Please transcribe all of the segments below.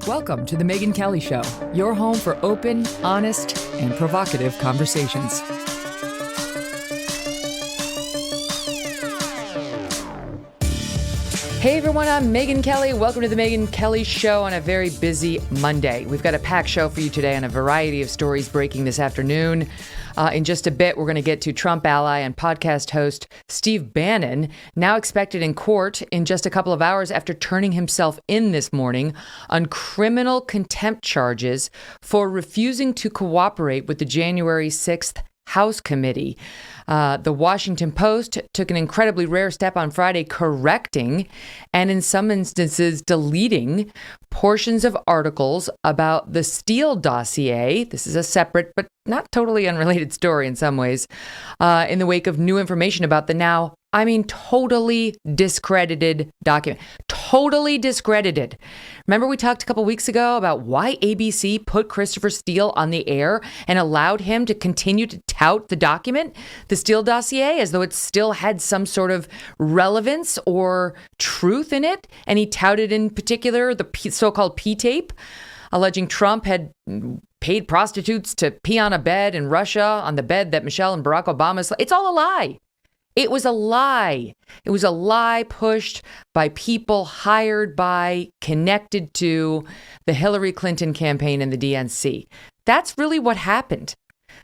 Welcome to the Megyn Kelly Show, your home for open, honest, and provocative conversations. Hey everyone, I'm Megyn Kelly. Welcome to the Megyn Kelly Show on a very busy Monday. We've got a packed show for you today on a variety of stories breaking this afternoon. In just a bit, we're going to get to Trump ally and podcast host Steve Bannon, now expected in court in just a couple of hours after turning himself in this morning on criminal contempt charges for refusing to cooperate with the January 6th House Committee. The Washington Post took an incredibly rare step on Friday, correcting and in some instances deleting portions of articles about the Steele Dossier. This is a separate but not totally unrelated story in some ways, in the wake of new information about the now, totally discredited document. Totally discredited. Remember we talked a couple weeks ago about why ABC put Christopher Steele on the air and allowed him to continue to tout the document, the Steele Dossier, as though it still had some sort of relevance or truth in it. And he touted in particular the so-called P-tape, alleging Trump had paid prostitutes to pee on a bed in Russia, on the bed that Michelle and Barack Obama slept. It's all a lie. It was a lie. It was a lie pushed by people hired by, connected to the Hillary Clinton campaign and the DNC. That's really what happened.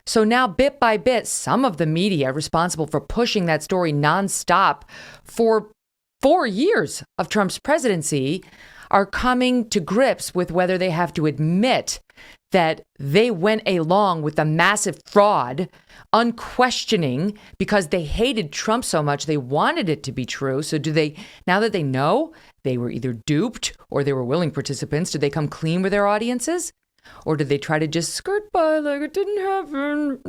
So now, bit by bit, some of the media responsible for pushing that story nonstop for 4 years of Trump's presidency are coming to grips with whether they have to admit that they went along with the massive fraud, unquestioning, because they hated Trump so much, they wanted it to be true. So do they, now that they know they were either duped or they were willing participants, do they come clean with their audiences? Or did they try to just skirt by like it didn't happen?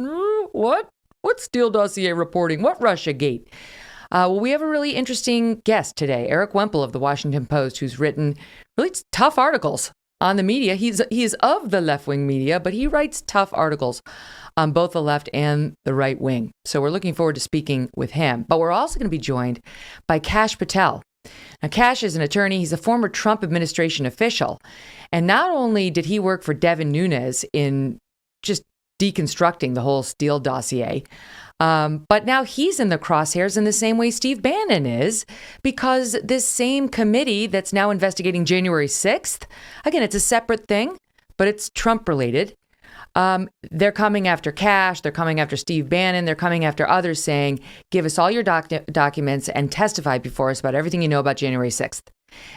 What? What Steele Dossier reporting? What Russiagate? Well, we have a really interesting guest today, Erik Wemple of the Washington Post, who's written really tough articles on the media. He is of the left-wing media, but he writes tough articles on both the left and the right wing. So we're looking forward to speaking with him. But we're also going to be joined by Kash Patel. Now, Kash is an attorney. He's a former Trump administration official. And not only did he work for Devin Nunes in just deconstructing the whole Steele dossier, but now he's in the crosshairs in the same way Steve Bannon is, because this same committee that's now investigating January 6th, again, it's a separate thing, but it's Trump related. They're coming after Kash. They're coming after Steve Bannon. They're coming after others saying, give us all your documents and testify before us about everything you know about January 6th.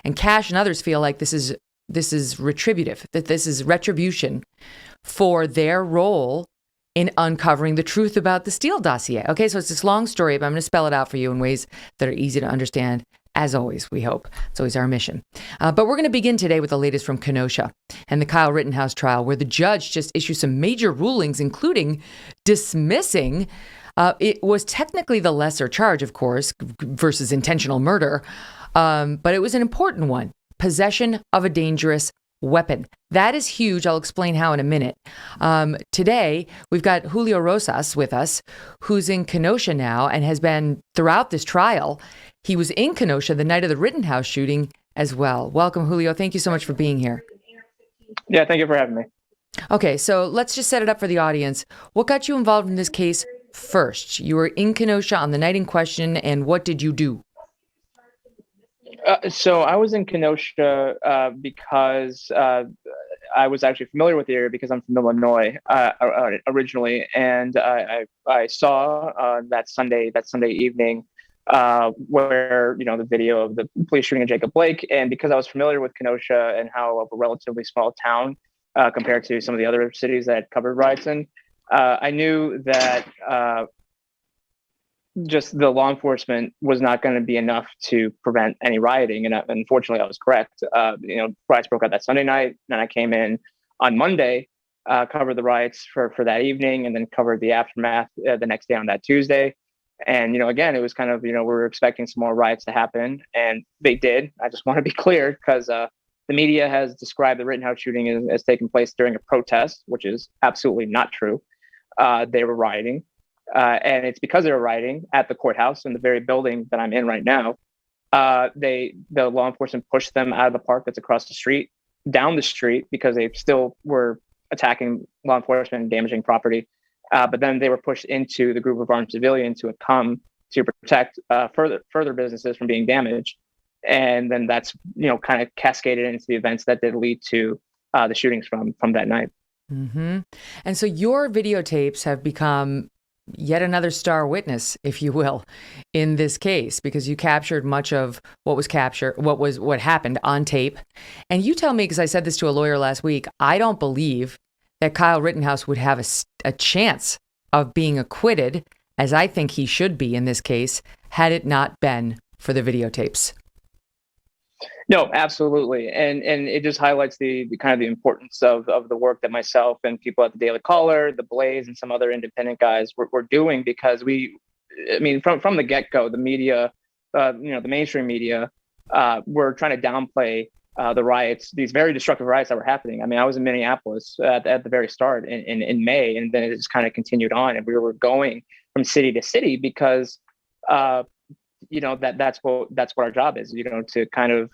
And Kash and others feel like this is retributive, that this is retribution for their role in uncovering the truth about the Steele dossier. Okay, so it's this long story, but I'm going to spell it out for you in ways that are easy to understand. As always, we hope. It's always our mission. But we're going to begin today with the latest from Kenosha and the Kyle Rittenhouse trial, where the judge just issued some major rulings, including dismissing, it was technically the lesser charge, of course, versus intentional murder, but it was an important one, possession of a dangerous weapon. That is huge. I'll explain how in a minute. Today, we've got Julio Rosas with us, who's in Kenosha now and has been throughout this trial. He was in Kenosha the night of the Rittenhouse shooting as well. Welcome, Julio. Thank you so much for being here. Yeah, thank you for having me. Okay, so let's just set it up for the audience. What got you involved in this case first? You were in Kenosha on the night in question, and what did you do? So I was in Kenosha because I was actually familiar with the area because I'm from Illinois originally, and I saw that Sunday evening where the video of the police shooting of Jacob Blake, and because I was familiar with Kenosha and how of a relatively small town compared to some of the other cities that had covered riots in, I knew that just the law enforcement was not going to be enough to prevent any rioting. And unfortunately, I was correct. Riots broke out that Sunday night. Then I came in on Monday, covered the riots for that evening, and then covered the aftermath the next day on that Tuesday. And, again, it was kind of, we were expecting some more riots to happen, and they did. I just want to be clear because the media has described the Rittenhouse shooting as taking place during a protest, which is absolutely not true. They were rioting. And it's because they were rioting at the courthouse in the very building that I'm in right now. The law enforcement pushed them out of the park that's across the street. down the street because they still were attacking law enforcement and damaging property. But then they were pushed into the group of armed civilians who had come to protect further businesses from being damaged. And then that's, kind of cascaded into the events that did lead to the shootings from that night. Mm-hmm. And so your videotapes have become yet another star witness, if you will, in this case, because you captured much of what happened on tape. And you tell me, because I said this to a lawyer last week, I don't believe that Kyle Rittenhouse would have a chance of being acquitted, as I think he should be in this case, had it not been for the videotapes. No, absolutely. And it just highlights the kind of the importance of the work that myself and people at the Daily Caller, the Blaze, and some other independent guys were doing, because from the get-go, the media, the mainstream media, were trying to downplay the riots, these very destructive riots that were happening. I mean, I was in Minneapolis at the very start in May, and then it just kind of continued on, and we were going from city to city because that's what our job is, to kind of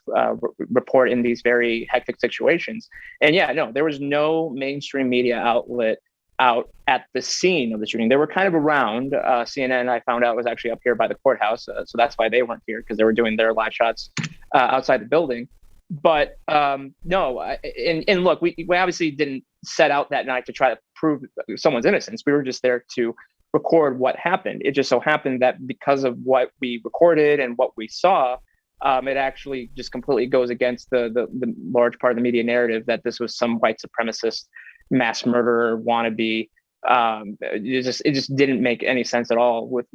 report in these very hectic situations. And there was no mainstream media outlet out at the scene of the shooting. They were kind of around. CNN, I found out, was actually up here by the courthouse, so that's why they weren't here, because they were doing their live shots outside the building. But no, and look, we obviously didn't set out that night to try to prove someone's innocence. We were just there to record what happened. It just so happened that because of what we recorded and what we saw, it actually just completely goes against the large part of the media narrative that this was some white supremacist mass murderer wannabe. It just didn't make any sense at all with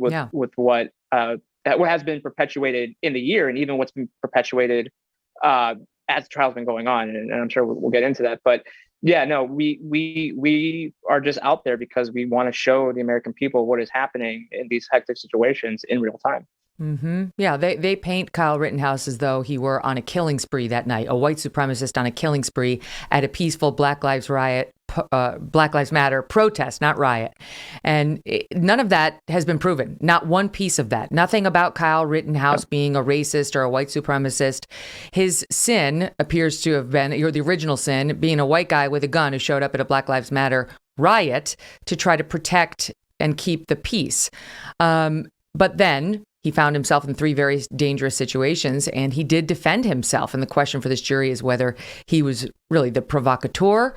what has been perpetuated in the year, and even what's been perpetuated as the trial's been going on. And I'm sure we'll get into that, but we are just out there because we want to show the American people what is happening in these hectic situations in real time. Mm-hmm. Yeah, they paint Kyle Rittenhouse as though he were on a killing spree that night, a white supremacist on a killing spree at a peaceful Black Lives Matter protest, not riot. And none of that has been proven. Not one piece of that. Nothing about Kyle Rittenhouse being a racist or a white supremacist. His sin appears to have been, the original sin, being a white guy with a gun who showed up at a Black Lives Matter riot to try to protect and keep the peace. But then he found himself in three very dangerous situations, and he did defend himself. And the question for this jury is whether he was really the provocateur,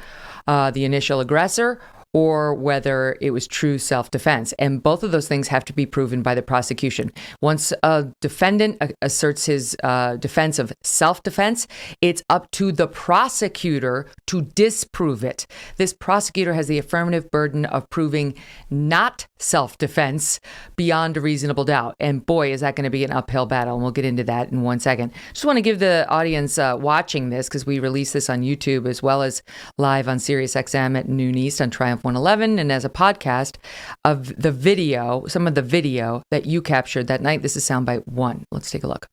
the initial aggressor, or whether it was true self-defense. And both of those things have to be proven by the prosecution. Once a defendant asserts his defense of self-defense, it's up to the prosecutor to disprove it. This prosecutor has the affirmative burden of proving not self-defense beyond a reasonable doubt. And boy, is that going to be an uphill battle. And we'll get into that in 1 second. Just want to give the audience watching this, because we release this on YouTube as well as live on SiriusXM at noon East on Triumph 111, and as a podcast of the video, some of the video that you captured that night. This is soundbite 1. Let's take a look.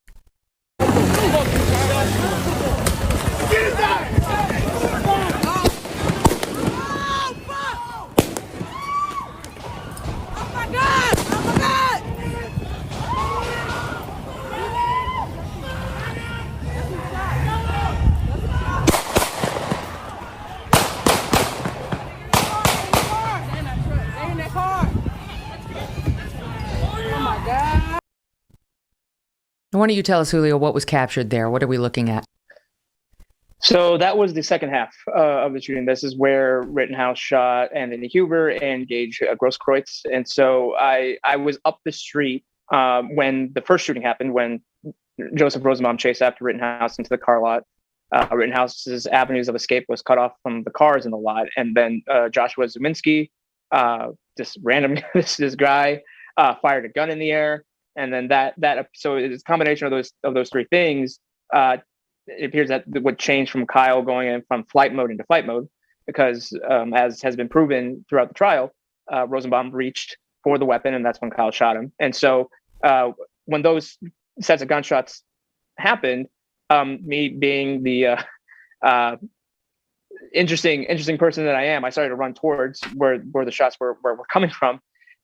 Why don't you tell us, Julio, what was captured there? What are we looking at? So that was the second half of the shooting. This is where Rittenhouse shot Anthony Huber and Gage Grosskreutz. And so I was up the street when the first shooting happened, when Joseph Rosenbaum chased after Rittenhouse into the car lot. Rittenhouse's avenues of escape was cut off from the cars in the lot. And then Joshua Zuminski, this random, this guy, fired a gun in the air. And then so it's a combination of those three things. It appears that what changed from Kyle going in from flight mode into fight mode, because as has been proven throughout the trial, Rosenbaum reached for the weapon, and that's when Kyle shot him. And so when those sets of gunshots happened, me being the interesting person that I am, I started to run towards where the shots were coming from.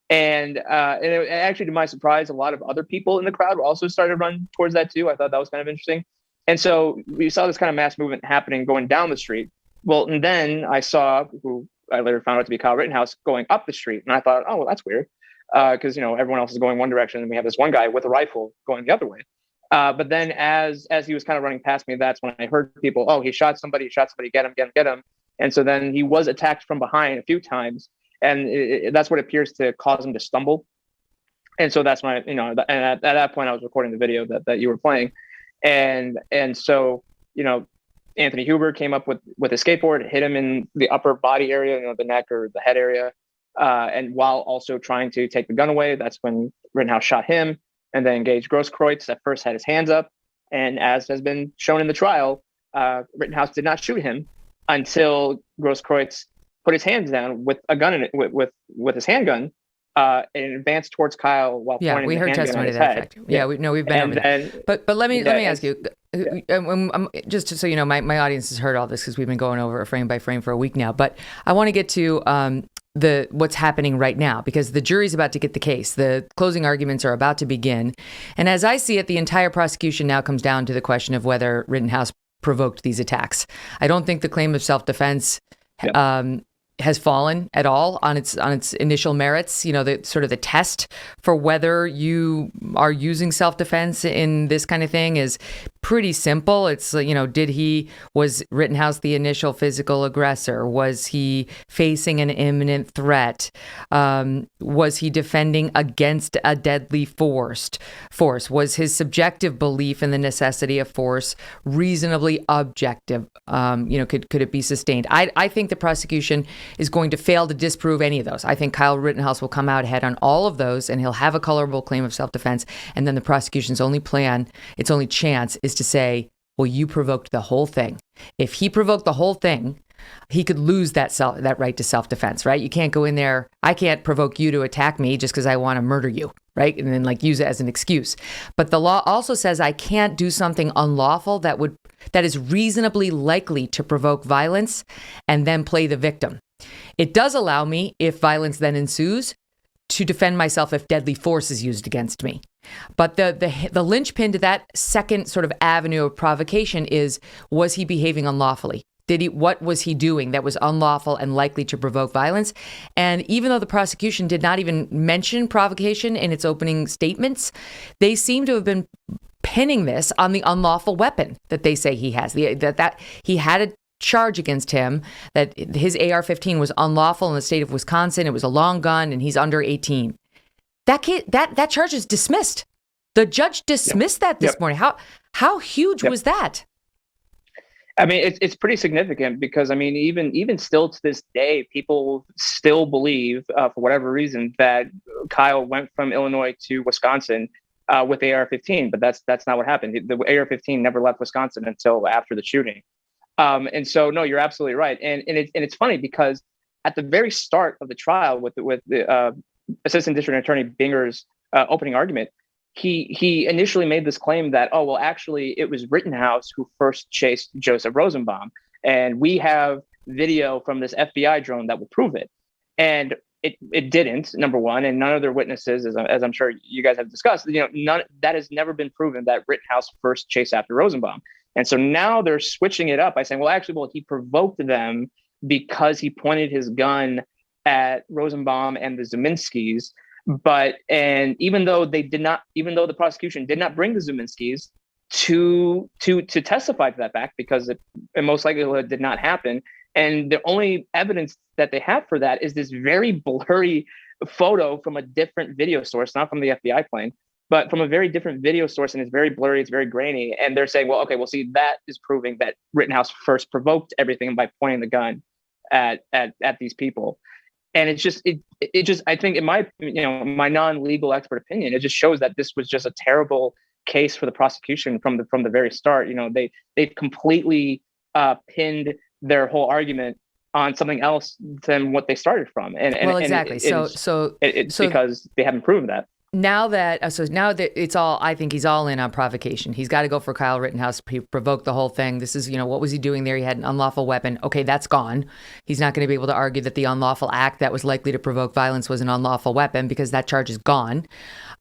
And actually, to my surprise, a lot of other people in the crowd also started to run towards that too. I thought that was kind of interesting. And so we saw this kind of mass movement happening going down the street. Well, and then I saw, who I later found out to be Kyle Rittenhouse, going up the street. And I thought, oh, well, that's weird. Because, everyone else is going one direction and we have this one guy with a rifle going the other way. But then as he was kind of running past me, that's when I heard people, oh, he shot somebody, get him. And so then he was attacked from behind a few times. And that's what appears to cause him to stumble. And so that's when and at that point I was recording the video that you were playing. And so, Anthony Huber came up with a skateboard, hit him in the upper body area, the neck or the head area. And while also trying to take the gun away, that's when Rittenhouse shot him, and then engaged Grosskreutz. At first had his hands up. And as has been shown in the trial, Rittenhouse did not shoot him until Grosskreutz put his hands down with a gun in it, with his handgun, and advanced towards Kyle while pointing the handgun at his head. We've been over that. But let me ask you, just so you know, my audience has heard all this because we've been going over it frame by frame for a week now. But I want to get to what's happening right now, because the jury's about to get the case. The closing arguments are about to begin. And as I see it, the entire prosecution now comes down to the question of whether Rittenhouse provoked these attacks. I don't think the claim of self-defense has fallen at all on its initial merits. The sort of the test for whether you are using self-defense in this kind of thing is pretty simple. It's, was Rittenhouse the initial physical aggressor? Was he facing an imminent threat? Was he defending against a deadly force? Was his subjective belief in the necessity of force reasonably objective? Could it be sustained? I think the prosecution is going to fail to disprove any of those. I think Kyle Rittenhouse will come out ahead on all of those, and he'll have a colorable claim of self-defense. And then the prosecution's only chance is to say, well, you provoked the whole thing. If he provoked the whole thing, he could lose that right to self-defense, right? You can't go in there. I can't provoke you to attack me just because I want to murder you, right? And then use it as an excuse. But the law also says I can't do something unlawful that is reasonably likely to provoke violence and then play the victim. It does allow me, if violence then ensues, to defend myself if deadly force is used against me. But the linchpin to that second sort of avenue of provocation is, was he behaving unlawfully? What was he doing that was unlawful and likely to provoke violence? And even though the prosecution did not even mention provocation in its opening statements, they seem to have been pinning this on the unlawful weapon that they say he has. That he had a charge against him, that his AR-15 was unlawful in the state of Wisconsin. It was a long gun, and he's under 18. That charge is dismissed. The judge dismissed that this morning. How huge was that? I mean, it's pretty significant because, even still to this day, people still believe, for whatever reason, that Kyle went from Illinois to Wisconsin with the AR-15, but that's not what happened. The AR-15 never left Wisconsin until after the shooting. And so, no, you're absolutely right. And it's funny because at the very start of the trial with the Assistant District Attorney Binger's opening argument, he initially made this claim that, oh, well, actually, it was Rittenhouse who first chased Joseph Rosenbaum. And we have video from this FBI drone that will prove it. And it didn't, number one, and none of their witnesses, as I'm sure you guys have discussed, none that has never been proven that Rittenhouse first chased after Rosenbaum. And so now they're switching it up by saying, well, he provoked them because he pointed his gun at Rosenbaum and the Zeminskis. And even though the prosecution did not bring the Zeminskis to testify to that fact, because it most likely did not happen. And the only evidence that they have for that is this very blurry photo from a different video source, not from the FBI plane, but from a very different video source. And it's very blurry, it's very grainy. And they're saying, well, okay, well, see, that is proving that Rittenhouse first provoked everything by pointing the gun at these people. And it just, I think in my non-legal expert opinion, it just shows that this was just a terrible case for the prosecution from the very start. They completely pinned their whole argument on something else than what they started from. Exactly. It's because they haven't proven that. Now that it's all, I think he's all in on provocation. He's got to go for Kyle Rittenhouse. He provoked the whole thing. This is, what was he doing there? He had an unlawful weapon. Okay, that's gone. He's not going to be able to argue that the unlawful act that was likely to provoke violence was an unlawful weapon because that charge is gone.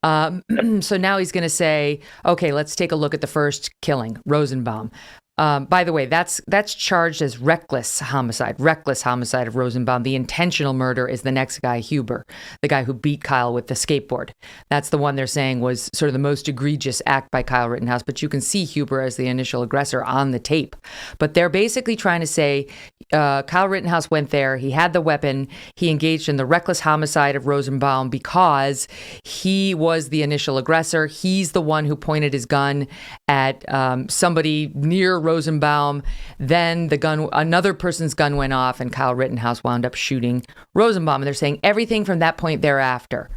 So now he's going to say, okay, let's take a look at the first killing, Rosenbaum. By the way, that's charged as reckless homicide of Rosenbaum. The intentional murder is the next guy, Huber, the guy who beat Kyle with the skateboard. That's the one they're saying was sort of the most egregious act by Kyle Rittenhouse. But you can see Huber as the initial aggressor on the tape. But they're basically trying to say Kyle Rittenhouse went there. He had the weapon. He engaged in the reckless homicide of Rosenbaum because he was the initial aggressor. He's the one who pointed his gun at somebody near Rosenbaum. Then another person's gun went off, and Kyle Rittenhouse wound up shooting Rosenbaum. And they're saying everything from that point thereafter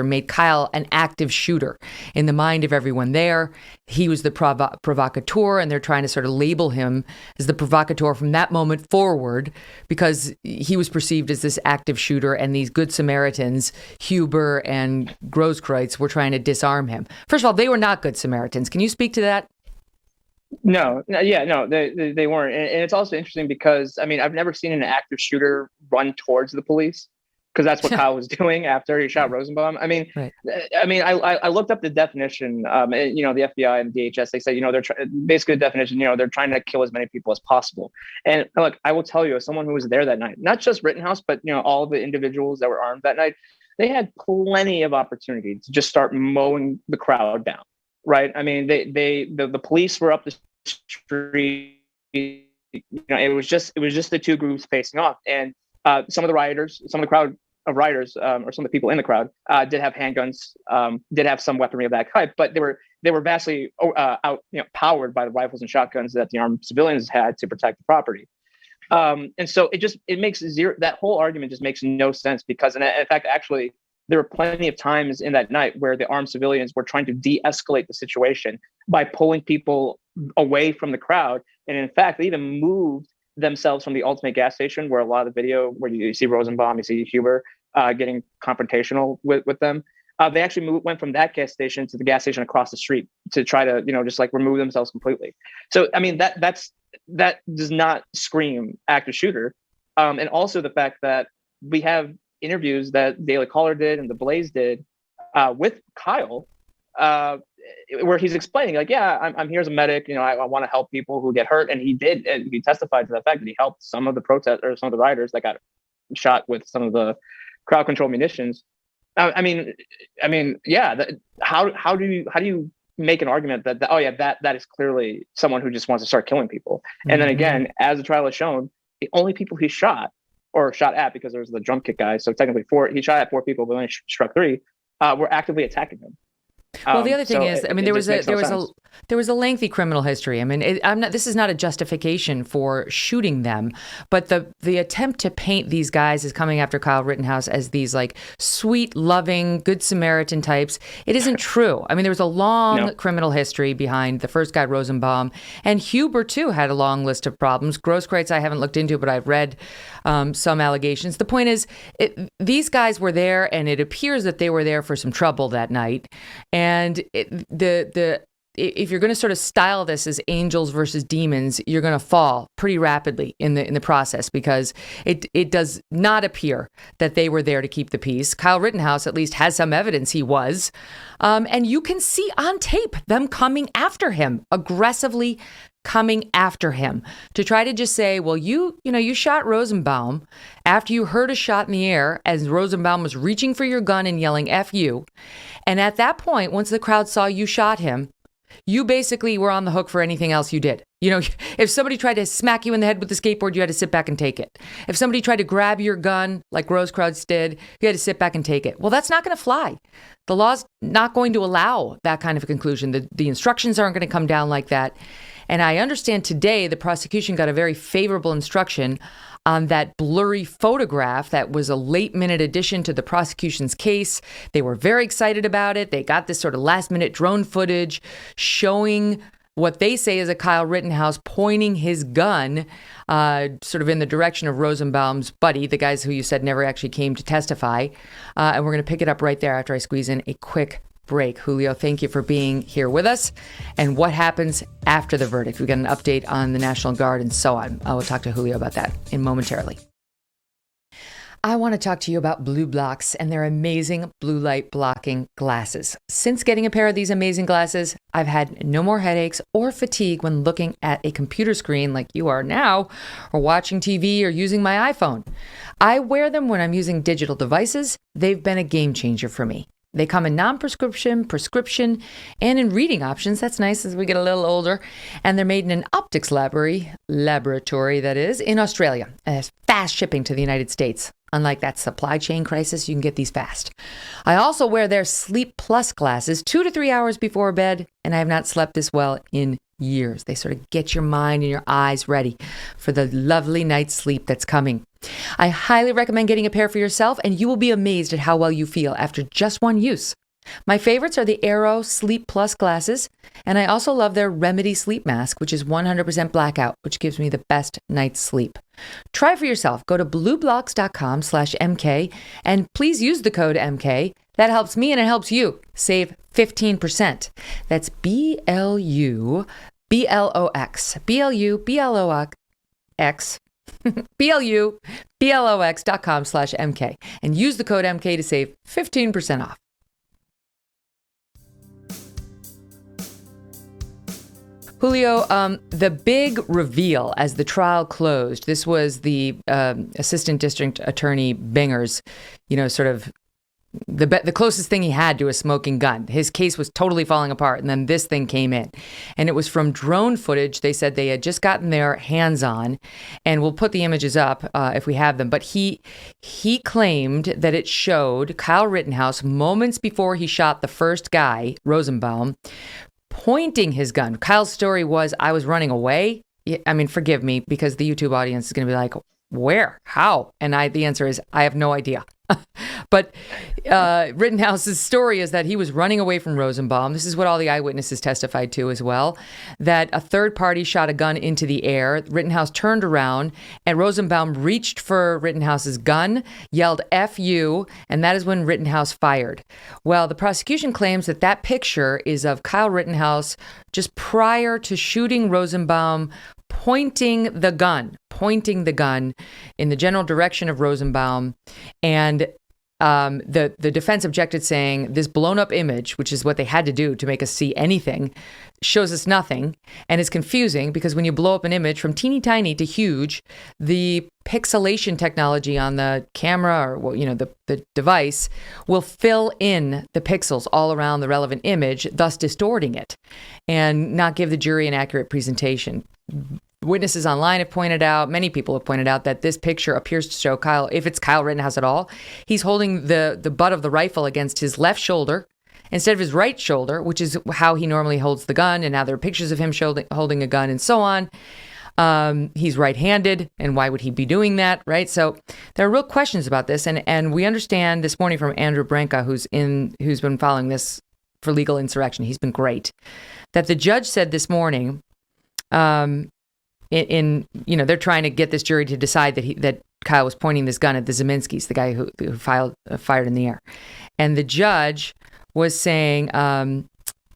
made Kyle an active shooter in the mind of everyone there. He was the provocateur, and they're trying to sort of label him as the provocateur from that moment forward because he was perceived as this active shooter, and these good Samaritans, Huber and Grosskreutz, were trying to disarm him. First of all, they were not good Samaritans. Can you speak to that? No, they weren't. And it's also interesting because, I mean, I've never seen an active shooter run towards the police because that's what Kyle was doing after he shot Rosenbaum. I mean, right. I looked up the definition, and, the FBI and DHS, they said, they're basically the definition, they're trying to kill as many people as possible. And look, I will tell you, as someone who was there that night, not just Rittenhouse, but, all the individuals that were armed that night, they had plenty of opportunity to just start mowing the crowd down. Right. I mean, the police were up the street. It was just the two groups facing off, and some of the rioters, some of the crowd of rioters, or some of the people in the crowd, did have handguns, did have some weaponry of that type, but they were vastly powered by the rifles and shotguns that the armed civilians had to protect the property. And so it makes that whole argument just makes no sense because, and in fact, actually, there were plenty of times in that night where the armed civilians were trying to de-escalate the situation by pulling people away from the crowd. And in fact, they even moved themselves from the Ultimate gas station, where a lot of the video where you see Rosenbaum, you see Huber getting confrontational with them. They actually went from that gas station to the gas station across the street to try to, just like remove themselves completely. So, I mean, that does not scream active shooter. And also the fact that we have interviews that Daily Caller did and the Blaze did with Kyle, where he's explaining, like, I'm here as a medic, I want to help people who get hurt. And he did, and he testified to the fact that he helped some of the protesters, some of the rioters that got shot with some of the crowd control munitions. How do you make an argument that is clearly someone who just wants to start killing people? Mm-hmm. And then again, as the trial has shown, the only people he shot at, because there was the drum kick guy, so technically he shot at 4 people, but only struck 3, were actively attacking him. Well, the other thing is, I mean, there was a lengthy criminal history. I mean, this is not a justification for shooting them, but the attempt to paint these guys as coming after Kyle Rittenhouse as these like sweet, loving, good Samaritan types, it isn't true. I mean, there was a long criminal history behind the first guy, Rosenbaum, and Huber too had a long list of problems. Grosskreutz, I haven't looked into, but I've read some allegations. The point is, these guys were there, and it appears that they were there for some trouble that night. And if you're going to sort of style this as angels versus demons, you're going to fall pretty rapidly in the process, because it does not appear that they were there to keep the peace. Kyle Rittenhouse at least has some evidence he was, and you can see on tape them coming after him, aggressively coming after him to try to just say, well, you shot Rosenbaum after you heard a shot in the air as Rosenbaum was reaching for your gun and yelling F you. And at that point, once the crowd saw you shot him, you basically were on the hook for anything else you did. If somebody tried to smack you in the head with the skateboard, you had to sit back and take it. If somebody tried to grab your gun like Grosskreutz did, you had to sit back and take it. Well, that's not going to fly. The law's not going to allow that kind of a conclusion. The instructions aren't going to come down like that. And I understand today the prosecution got a very favorable instruction on that blurry photograph that was a late-minute addition to the prosecution's case. They were very excited about it. They got this sort of last-minute drone footage showing what they say is a Kyle Rittenhouse pointing his gun sort of in the direction of Rosenbaum's buddy, the guys who you said never actually came to testify. And we're going to pick it up right there after I squeeze in a quick break. Julio, thank you for being here with us. And what happens after the verdict? We got an update on the National Guard and so on. I will talk to Julio about that momentarily. I want to talk to you about Blue Blocks and their amazing blue light blocking glasses. Since getting a pair of these amazing glasses, I've had no more headaches or fatigue when looking at a computer screen like you are now, or watching TV or using my iPhone. I wear them when I'm using digital devices. They've been a game changer for me. They come in non-prescription, prescription, and in reading options. That's nice as we get a little older. And they're made in an optics laboratory that is, in Australia. And has fast shipping to the United States. Unlike that supply chain crisis, you can get these fast. I also wear their Sleep Plus glasses 2 to 3 hours before bed, and I have not slept this well in years. They sort of get your mind and your eyes ready for the lovely night's sleep that's coming. I highly recommend getting a pair for yourself, and you will be amazed at how well you feel after just one use. My favorites are the Aero Sleep Plus glasses, and I also love their Remedy Sleep Mask, which is 100% blackout, which gives me the best night's sleep. Try for yourself. Go to blueblocks.com/MK, and please use the code MK. That helps me and it helps you save 15%. That's BLUBLOX, BLUBLOX.com/MK, and use the code MK to save 15% off. Julio, the big reveal as the trial closed, this was the Assistant District Attorney Binger's, sort of the closest thing he had to a smoking gun. His case was totally falling apart, and then this thing came in. And it was from drone footage they said they had just gotten their hands on, and we'll put the images up if we have them. But he claimed that it showed Kyle Rittenhouse moments before he shot the first guy, Rosenbaum, pointing his gun. Kyle's story was, I was running away. I mean, forgive me, because the YouTube audience is going to be like, where? How? And the answer is, I have no idea. But Rittenhouse's story is that he was running away from Rosenbaum. This is what all the eyewitnesses testified to as well, that a third party shot a gun into the air. Rittenhouse turned around and Rosenbaum reached for Rittenhouse's gun, yelled F you, and that is when Rittenhouse fired. Well, the prosecution claims that that picture is of Kyle Rittenhouse just prior to shooting Rosenbaum, pointing the gun in the general direction of Rosenbaum. And the defense objected, saying this blown up image, which is what they had to do to make us see anything, shows us nothing and is confusing because when you blow up an image from teeny tiny to huge, the pixelation technology on the camera or the device will fill in the pixels all around the relevant image, thus distorting it and not give the jury an accurate presentation. Witnesses online have pointed out, many people have pointed out, that this picture appears to show Kyle, if it's Kyle Rittenhouse at all, he's holding the butt of the rifle against his left shoulder instead of his right shoulder, which is how he normally holds the gun. And now there are pictures of him holding a gun and so on. He's right-handed, and why would he be doing that, right? So there are real questions about this. And we understand this morning from Andrew Branca, who's been following this for Legal Insurrection. He's been great. That the judge said this morning, they're trying to get this jury to decide that Kyle was pointing this gun at the Zeminskis, the guy who fired in the air. And the judge was saying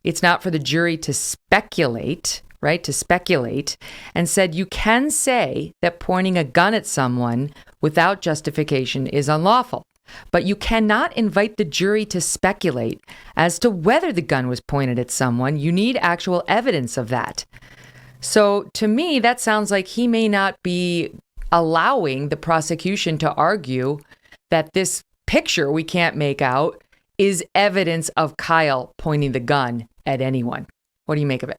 it's not for the jury to speculate, right? To speculate, and said you can say that pointing a gun at someone without justification is unlawful, but you cannot invite the jury to speculate as to whether the gun was pointed at someone. You need actual evidence of that. So to me, that sounds like he may not be allowing the prosecution to argue that this picture we can't make out is evidence of Kyle pointing the gun at anyone. What do you make of it?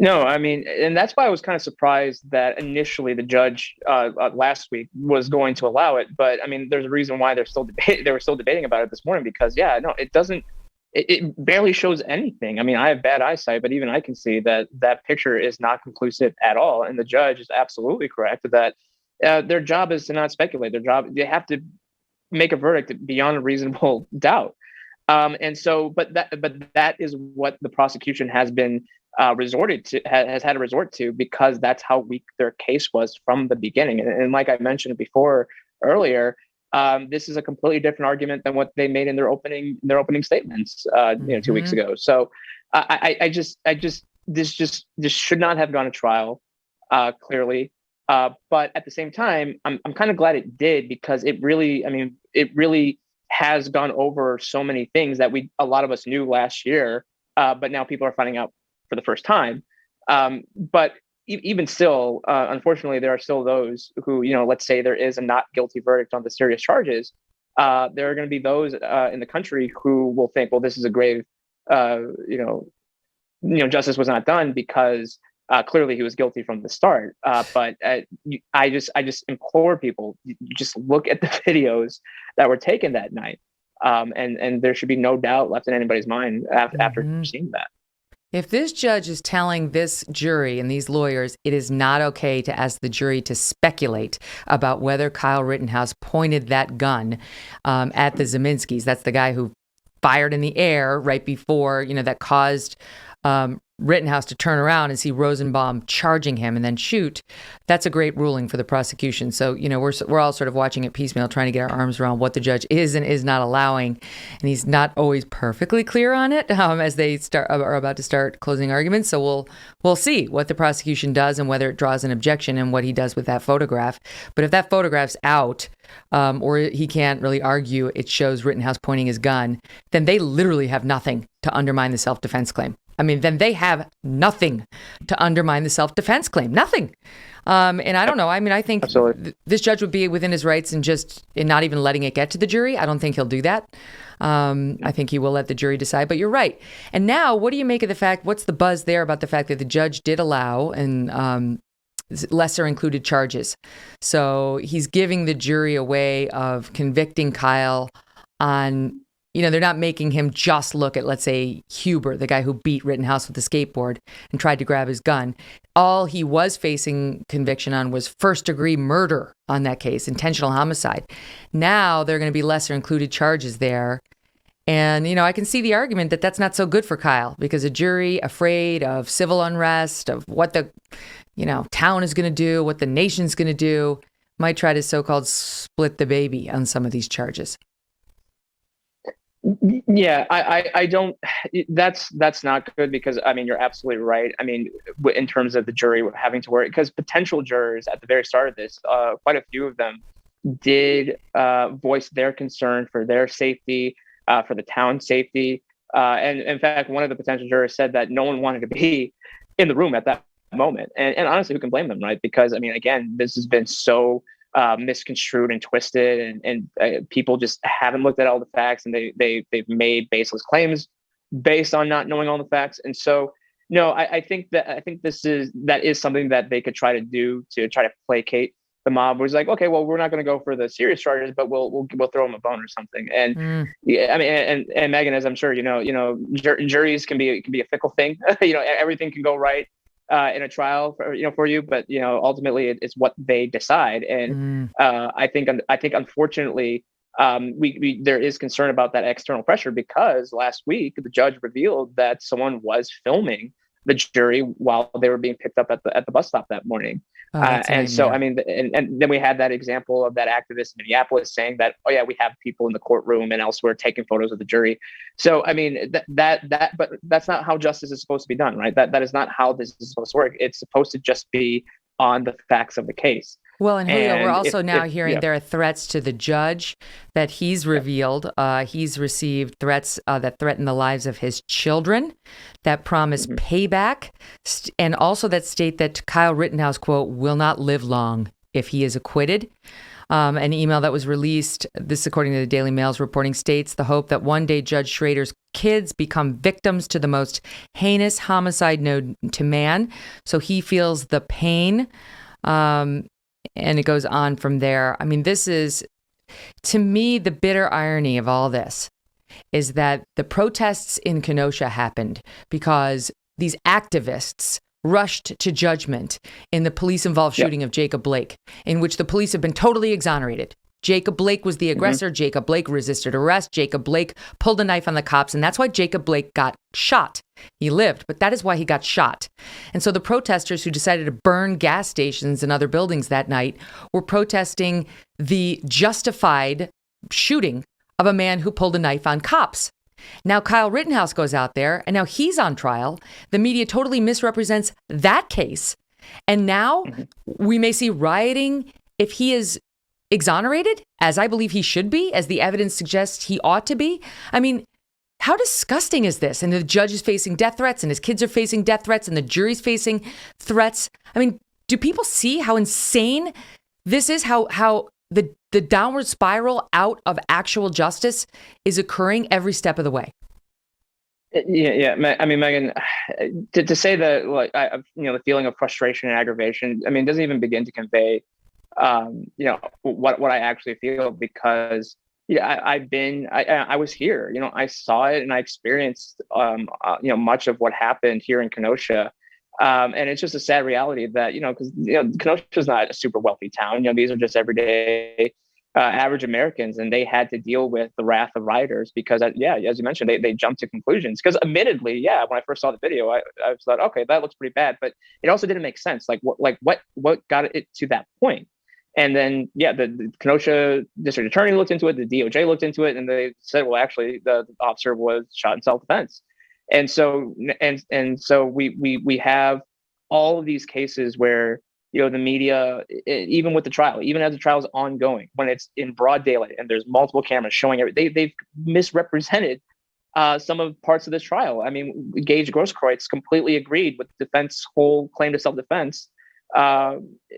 No, I mean, and that's why I was kind of surprised that initially the judge last week was going to allow it. But I mean, there's a reason why they were still debating about it this morning, because it doesn't. It barely shows anything. I mean, I have bad eyesight, but even I can see that picture is not conclusive at all. And the judge is absolutely correct that their job is to not speculate. They have to make a verdict beyond a reasonable doubt. But that is what the prosecution has been has had to resort to, because that's how weak their case was from the beginning. And like I mentioned earlier, this is a completely different argument than what they made in their opening statements, 2 weeks ago. So this should not have gone to trial. Clearly, But at the same time, I'm kind of glad it did, because it really has gone over so many things that a lot of us knew last year, but now people are finding out for the first time. But even still, unfortunately, there are still those who, let's say there is a not guilty verdict on the serious charges. There are going to be those in the country who will think, well, this is a grave, justice was not done, because clearly he was guilty from the start. But I just implore people, you just look at the videos that were taken that night, and there should be no doubt left in anybody's mind after seeing that. If this judge is telling this jury and these lawyers it is not okay to ask the jury to speculate about whether Kyle Rittenhouse pointed that gun at the Zeminskis, that's the guy who fired in the air right before, that caused Rittenhouse to turn around and see Rosenbaum charging him and then shoot, that's a great ruling for the prosecution. So, we're all sort of watching it piecemeal, trying to get our arms around what the judge is and is not allowing. And he's not always perfectly clear on it as they are about to start closing arguments. So we'll see what the prosecution does and whether it draws an objection and what he does with that photograph. But if that photograph's out, or he can't really argue it shows Rittenhouse pointing his gun, then they literally have nothing to undermine the self-defense claim. Then they have nothing to undermine the self-defense claim. Nothing. And I don't know. I think this judge would be within his rights in not even letting it get to the jury. I don't think he'll do that. I think he will let the jury decide. But you're right. And now, what do you make of the fact, what's the buzz there about the fact that the judge did allow lesser included charges? So he's giving the jury a way of convicting Kyle on, they're not making him just look at, let's say, Huber, the guy who beat Rittenhouse with a skateboard and tried to grab his gun. All he was facing conviction on was first-degree murder on that case, intentional homicide. Now they're going to be lesser included charges there. And, I can see the argument that that's not so good for Kyle, because a jury afraid of civil unrest, of what the, town is going to do, what the nation's going to do, might try to so-called split the baby on some of these charges. Yeah, I don't, that's not good, because you're absolutely right. In terms of the jury having to worry, because potential jurors at the very start of this, quite a few of them did voice their concern for their safety, for the town's safety. And in fact, one of the potential jurors said that no one wanted to be in the room at that moment. And honestly, who can blame them, right? Because again, this has been so misconstrued and twisted, and people just haven't looked at all the facts, and they've made baseless claims based on not knowing all the facts. And so, no, I think that is something that they could try to do to try to placate the mob. Was like, okay, well, we're not going to go for the serious charges, but we'll throw them a bone or something. And yeah, and Megyn, as I'm sure juries can be a fickle thing. Everything can go right in a trial for you, but ultimately it's what they decide. And I think unfortunately there is concern about that external pressure, because last week the judge revealed that someone was filming the jury while they were being picked up at the bus stop that morning. And so and then we had that example of that activist in Minneapolis saying that, oh yeah, we have people in the courtroom and elsewhere taking photos of the jury. So but that's not how justice is supposed to be done, right? That is not how this is supposed to work. It's supposed to just be on the facts of the case. Well, and Julio, we're also hearing there are threats to the judge that he's revealed. He's received threats that threaten the lives of his children, that promise payback, and also that state that Kyle Rittenhouse, quote, will not live long if he is acquitted. An email that was released, this according to the Daily Mail's reporting, states the hope that one day Judge Schrader's kids become victims to the most heinous homicide known to man. So he feels the pain. And it goes on from there. This is, to me, the bitter irony of all this is that the protests in Kenosha happened because these activists rushed to judgment in the police-involved shooting of Jacob Blake, in which the police have been totally exonerated. Jacob Blake was the aggressor. Jacob Blake resisted arrest. Jacob Blake pulled a knife on the cops, and that's why Jacob Blake got shot. He lived, but that is why he got shot. And so the protesters who decided to burn gas stations and other buildings that night were protesting the justified shooting of a man who pulled a knife on cops. Now Kyle Rittenhouse goes out there, and now he's on trial. The media totally misrepresents that case And now Mhm. we may see rioting if he is exonerated, as I believe he should be, as the evidence suggests he ought to be. I mean, how disgusting is this? And the judge is facing death threats, and his kids are facing death threats, and the jury's facing threats. I mean, do people see how insane this is? How the downward spiral out of actual justice is occurring every step of the way? Yeah. I mean, Megyn, to say that, like, the feeling of frustration and aggravation, I mean, doesn't even begin to convey, what I actually feel, because I was here, I saw it and I experienced, much of what happened here in Kenosha. And it's just a sad reality that, because, Kenosha is not a super wealthy town. These are just everyday average Americans, and they had to deal with the wrath of rioters because, as you mentioned, they jumped to conclusions. Because admittedly, when I first saw the video, I thought, okay, that looks pretty bad, but it also didn't make sense. What got it to that point? And then, the Kenosha district attorney looked into it, the DOJ looked into it, and they said, well, actually, the officer was shot in self-defense. And so we have all of these cases where, the media, even with the trial, even as the trial is ongoing, when it's in broad daylight and there's multiple cameras showing everything, they've misrepresented some of parts of this trial. I mean, Gage Grosskreutz completely agreed with the defense whole claim to self-defense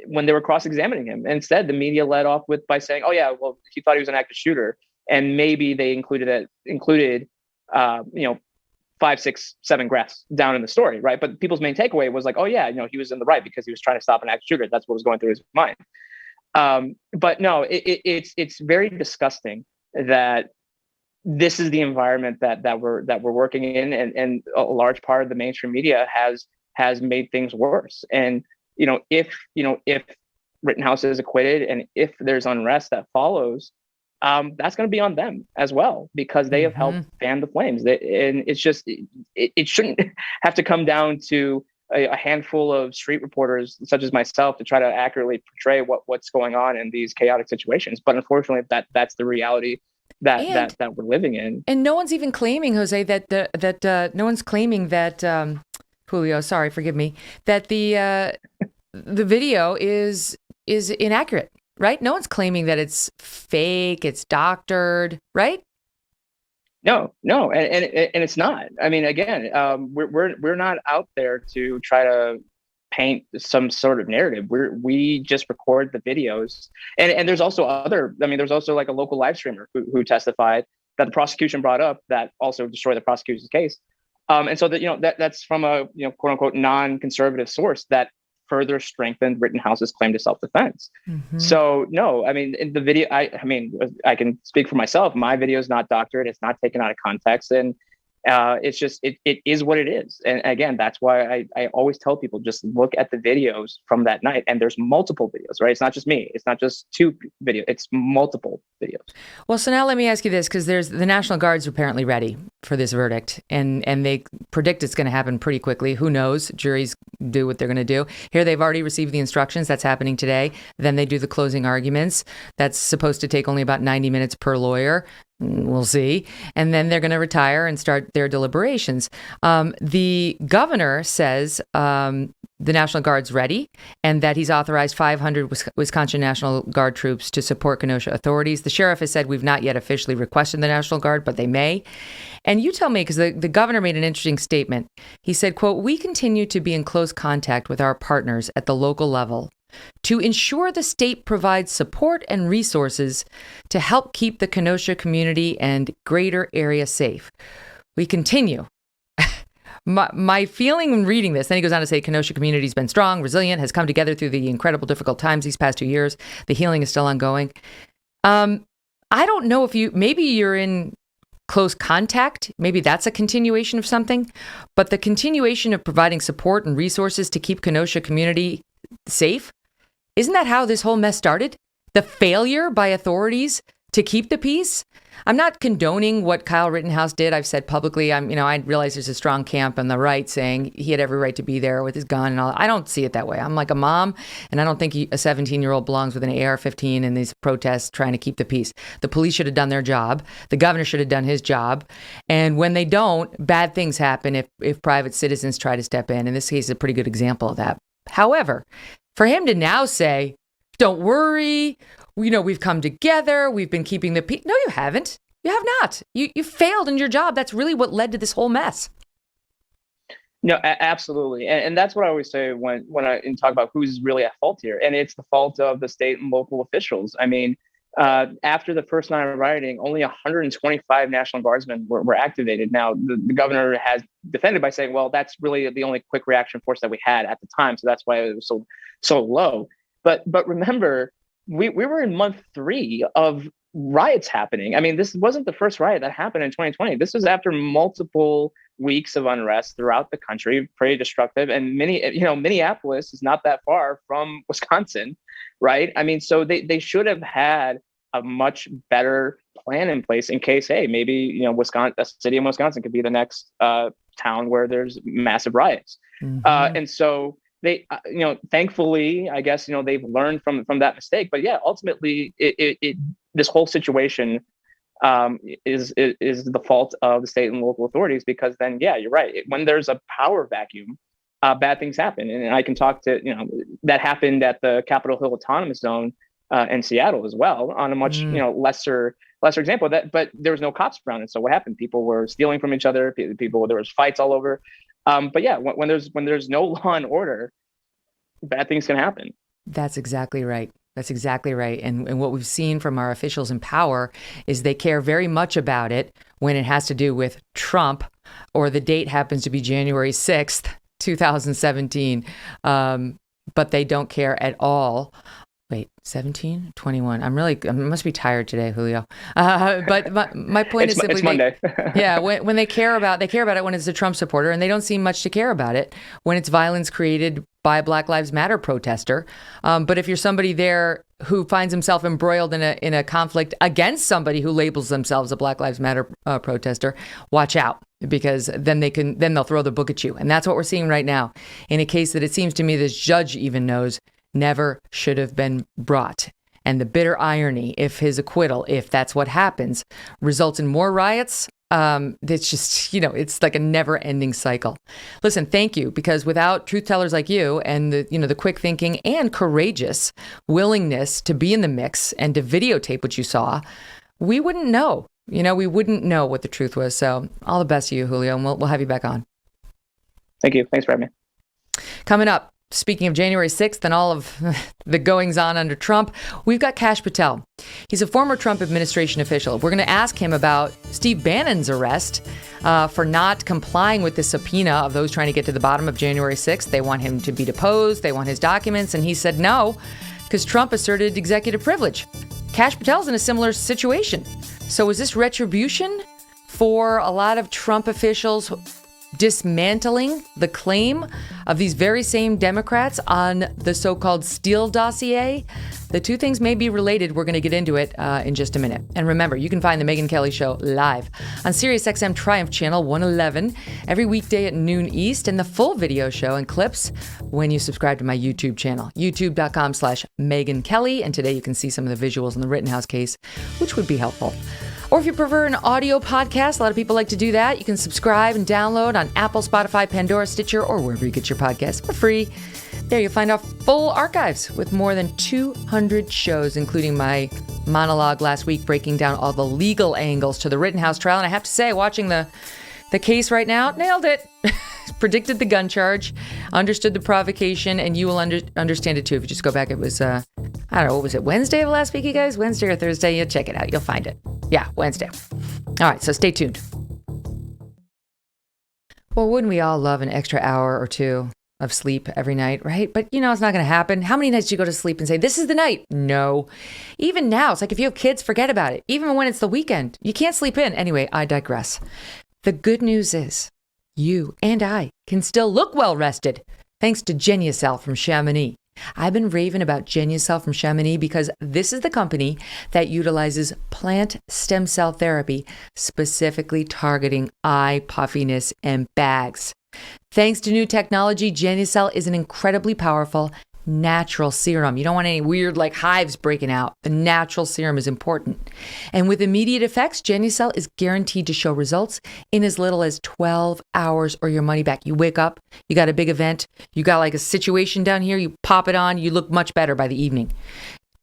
when they were cross-examining him. And instead, the media led off by saying, "Oh yeah, well, he thought he was an active shooter," and maybe they included 5, 6, 7 graphs down in the story, right? But people's main takeaway was like, "Oh yeah, he was in the right because he was trying to stop an active shooter." That's what was going through his mind. But no, it's very disgusting that this is the environment that we're working in, and a large part of the mainstream media has made things worse. And if Rittenhouse is acquitted, and if there's unrest that follows, that's going to be on them as well, because they have helped fan the flames. And it's just, it shouldn't have to come down to a handful of street reporters such as myself to try to accurately portray what's going on in these chaotic situations. But unfortunately, that's the reality that we're living in. And no one's even claiming, Jose, that no one's claiming that Julio, sorry, forgive me, that the video is inaccurate. Right? No one's claiming that it's fake, it's doctored, right? No, and it's not. I mean, again, we're not out there to try to paint some sort of narrative. We just record the videos, and there's also there's also like a local live streamer who testified that the prosecution brought up that also destroyed the prosecution's case, and so that that's from a quote unquote non-conservative source that further strengthened Rittenhouse's claim to self-defense. Mm-hmm. So no, I mean, in the video, I can speak for myself. My video is not doctored. It's not taken out of context. And it's just, it is what it is. And again, that's why I always tell people, just look at the videos from that night. And there's multiple videos, right? It's not just me. It's not just 2 videos. It's multiple videos. Well, so now let me ask you this, because there's the National Guard's apparently ready for this verdict, and they predict it's going to happen pretty quickly. Who knows? Juries do what they're going to do. Here they've already received the instructions. That's happening today. Then they do the closing arguments. That's supposed to take only about 90 minutes per lawyer. We'll see. And then they're going to retire and start their deliberations. The governor says the National Guard's ready, and that he's authorized 500 Wisconsin National Guard troops to support Kenosha authorities. The sheriff has said we've not yet officially requested the National Guard, but they may. And you tell me, because the governor made an interesting statement. He said, quote, "We continue to be in close contact with our partners at the local level to ensure the state provides support and resources to help keep the Kenosha community and greater area safe. We continue." My feeling when reading this, then he goes on to say, Kenosha community's been strong, resilient, has come together through the incredible difficult times these past 2 years. The healing is still ongoing. I don't know if maybe you're in close contact. Maybe that's a continuation of something. But the continuation of providing support and resources to keep Kenosha community safe, isn't that how this whole mess started? The failure by authorities to keep the peace? I'm not condoning what Kyle Rittenhouse did. I've said publicly, I realize there's a strong camp on the right saying he had every right to be there with his gun and all. I don't see it that way. I'm like a mom, and I don't think a 17-year-old belongs with an AR-15 in these protests trying to keep the peace. The police should have done their job. The governor should have done his job. And when they don't, bad things happen if private citizens try to step in. And this case is a pretty good example of that. However, for him to now say, don't worry, we've come together, we've been keeping the peace. No, you haven't. You have not. You failed in your job. That's really what led to this whole mess. No, absolutely. And that's what I always say when I talk about who's really at fault here. And it's the fault of the state and local officials. I mean, after the first night of rioting, only 125 National Guardsmen were activated. Now, the governor has defended by saying, well, that's really the only quick reaction force that we had at the time. So that's why it was so low. But remember, we were in month 3 of riots happening. I mean, this wasn't the first riot that happened in 2020. This was after multiple weeks of unrest throughout the country, pretty destructive. And Minneapolis is not that far from Wisconsin, right? I mean, so they should have had a much better plan in place in case, hey, maybe, Wisconsin, a city in Wisconsin could be the next town where there's massive riots. Mm-hmm. And so they, thankfully, I guess, they've learned from that mistake. But yeah, ultimately, this whole situation is the fault of the state and local authorities, because then, yeah, you're right. When there's a power vacuum, bad things happen. And I can talk to, that happened at the Capitol Hill Autonomous Zone in Seattle as well, on a much, lesser example. But there was no cops around. And so what happened? People were stealing from each other. There was fights all over. But yeah, when there's no law and order, bad things can happen. That's exactly right. That's exactly right. And what we've seen from our officials in power is they care very much about it when it has to do with Trump, or the date happens to be January 6th, 2017. But they don't care at all. Wait, 17, 21. I must be tired today, Julio. But my point is simply, it's Monday. Yeah, when they care about it when it's a Trump supporter, and they don't seem much to care about it when it's violence created by a Black Lives Matter protester. But if you're somebody there who finds himself embroiled in a conflict against somebody who labels themselves a Black Lives Matter protester, watch out, because then they'll throw the book at you. And that's what we're seeing right now in a case that it seems to me this judge even knows never should have been brought. And the bitter irony, if his acquittal, if that's what happens, results in more riots, it's just, it's like a never ending cycle. Listen, thank you, because without truth tellers like you and the quick thinking and courageous willingness to be in the mix and to videotape what you saw, we wouldn't know, we wouldn't know what the truth was. So all the best to you, Julio, and we'll have you back on. Thank you. Thanks for having me. Coming up, speaking of January 6th and all of the goings on under Trump, we've got Kash Patel. He's a former Trump administration official. We're going to ask him about Steve Bannon's arrest for not complying with the subpoena of those trying to get to the bottom of January 6th. They want him to be deposed. They want his documents. And he said no, because Trump asserted executive privilege. Kash Patel's in a similar situation. So is this retribution for a lot of Trump officials dismantling the claim of these very same Democrats on the so-called Steele dossier? The two things may be related. We're going to get into it in just a minute. And remember, you can find The Megyn Kelly Show live on SiriusXM Triumph Channel 111 every weekday at noon East, and the full video show and clips when you subscribe to my YouTube channel, youtube.com/Megyn Kelly. And today you can see some of the visuals in the Rittenhouse case, which would be helpful. Or if you prefer an audio podcast, a lot of people like to do that. You can subscribe and download on Apple, Spotify, Pandora, Stitcher, or wherever you get your podcasts for free. There you'll find our full archives with more than 200 shows, including my monologue last week breaking down all the legal angles to the Rittenhouse trial. And I have to say, watching the case right now, nailed it. Predicted the gun charge, understood the provocation, and you will understand it too if you just go back. It was, I don't know, what was it, Wednesday of last week, you guys? Wednesday or Thursday? You check it out. You'll find it. Yeah, Wednesday. All right, so stay tuned. Well, wouldn't we all love an extra hour or two of sleep every night, right? But it's not going to happen. How many nights do you go to sleep and say, this is the night? No. Even now, it's like if you have kids, forget about it. Even when it's the weekend, you can't sleep in. Anyway, I digress. The good news is you and I can still look well rested thanks to Genucel from Chamonix. I've been raving about Genucel from Chamonix because this is the company that utilizes plant stem cell therapy, specifically targeting eye puffiness and bags. Thanks to new technology, Genucel is an incredibly powerful natural serum. You don't want any weird like hives breaking out. The natural serum is important. And with immediate effects, Genucel is guaranteed to show results in as little as 12 hours or your money back. You wake up, you got a big event, you got like a situation down here, you pop it on, you look much better by the evening.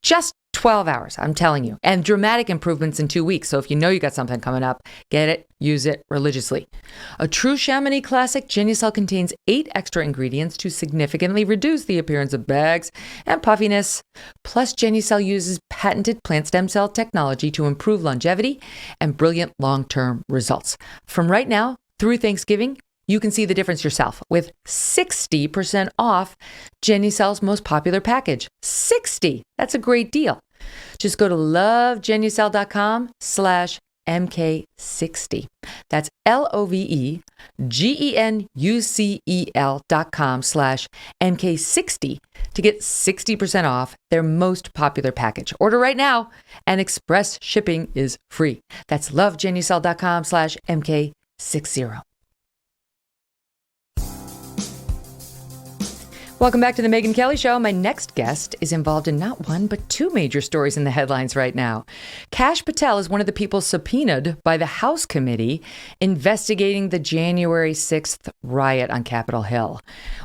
Just 12 hours, I'm telling you. And dramatic improvements in 2 weeks. So if you know you got something coming up, get it, use it religiously. A true Chamonix classic, Genucel contains 8 extra ingredients to significantly reduce the appearance of bags and puffiness. Plus, Genucel uses patented plant stem cell technology to improve longevity and brilliant long-term results. From right now through Thanksgiving, you can see the difference yourself with 60% off Genucel's most popular package. 60. That's a great deal. Just go to lovegenucel.com/MK60. That's LOVEGENUCEL.com/MK60 to get 60% off their most popular package. Order right now and express shipping is free. That's lovegenucel.com/MK60. Welcome back to the Megyn Kelly Show. My next guest is involved in not one, but 2 major stories in the headlines right now. Kash Patel is one of the people subpoenaed by the House committee investigating the January 6th riot on Capitol Hill.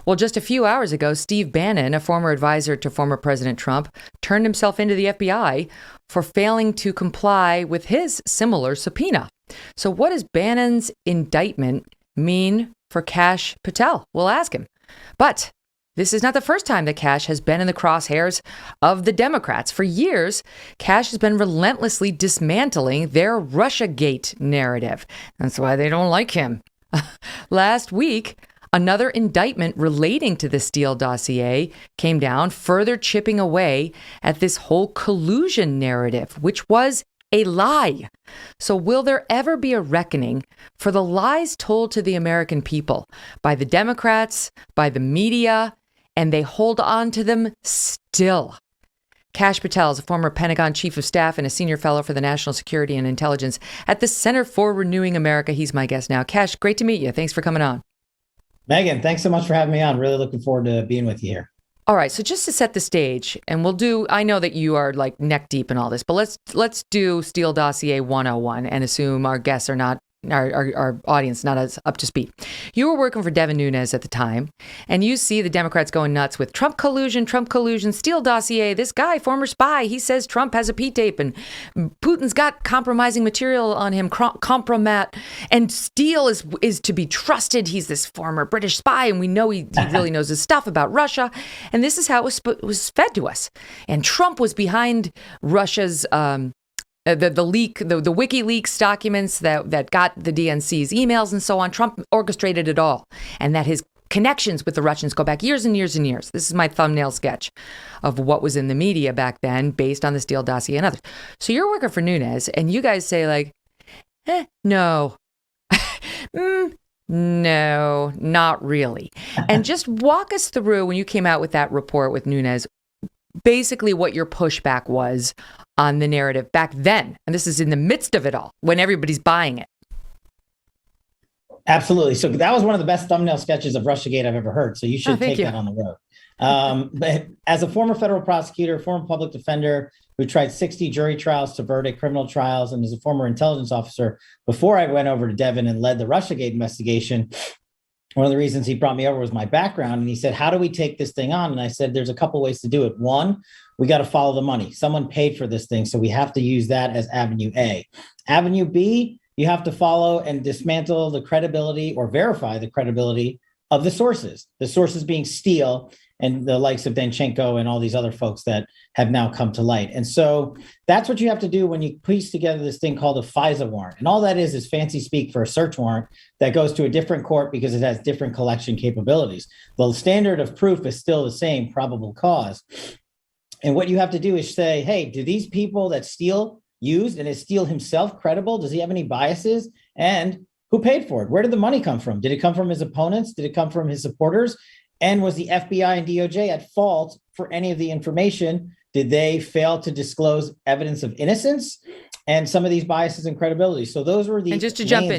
Well, just a few hours ago, Steve Bannon, a former advisor to former President Trump, turned himself into the FBI for failing to comply with his similar subpoena. So what does Bannon's indictment mean for Kash Patel? We'll ask him. But this is not the first time that Kash has been in the crosshairs of the Democrats. For years, Kash has been relentlessly dismantling their Russiagate narrative. That's why they don't like him. Last week, another indictment relating to the Steele dossier came down, further chipping away at this whole collusion narrative, which was a lie. So will there ever be a reckoning for the lies told to the American people by the Democrats, by the media, and they hold on to them still? Kash Patel is a former Pentagon Chief of Staff and a senior fellow for the National Security and Intelligence at the Center for Renewing America. He's my guest now. Kash, great to meet you. Thanks for coming on. Megyn, thanks so much for having me on. Really looking forward to being with you here. All right, so just to set the stage, and I know that you are like neck deep in all this, but let's do Steele Dossier 101 and assume our guests are not, our audience not as up to speed. You were working for Devin Nunes at the time, and you see the Democrats going nuts with Trump collusion, Steele Dossier, this guy, former spy, he says Trump has a P-tape, and Putin's got compromising material on him, compromat, and Steele is to be trusted. He's this former British spy, and we know he really knows his stuff about Russia, and this is how it was fed to us. And Trump was behind Russia's the leak, the WikiLeaks documents that got the DNC's emails and so on. Trump orchestrated it all, and that his connections with the Russians go back years and years and years. This is my thumbnail sketch of what was in the media back then based on the Steele dossier and others. So you're working for Nunes, and you guys say like, no. No, not really. And just walk us through when you came out with that report with Nunes, basically what your pushback was on the narrative back then. And this is in the midst of it all, when everybody's buying it. Absolutely. So that was one of the best thumbnail sketches of Russiagate I've ever heard. So you should take that on the road. But as a former federal prosecutor, former public defender who tried 60 jury trials to verdict criminal trials, and as a former intelligence officer, before I went over to Devin and led the Russiagate investigation, one of the reasons he brought me over was my background. And he said, how do we take this thing on? And I said, there's a couple ways to do it. One, we got to follow the money. Someone paid for this thing, so we have to use that as avenue A. Avenue B, you have to follow and dismantle the credibility or verify the credibility of the sources being Steele and the likes of Denchenko and all these other folks that have now come to light. And so that's what you have to do when you piece together this thing called a FISA warrant. And all that is fancy speak for a search warrant that goes to a different court because it has different collection capabilities. The standard of proof is still the same, probable cause. And what you have to do is say, hey, do these people that Steele used, and is Steele himself credible? Does he have any biases? And who paid for it? Where did the money come from? Did it come from his opponents? Did it come from his supporters? And was the FBI and DOJ at fault for any of the information? Did they fail to disclose evidence of innocence? and some of these biases and credibility. So those were the— And just to jump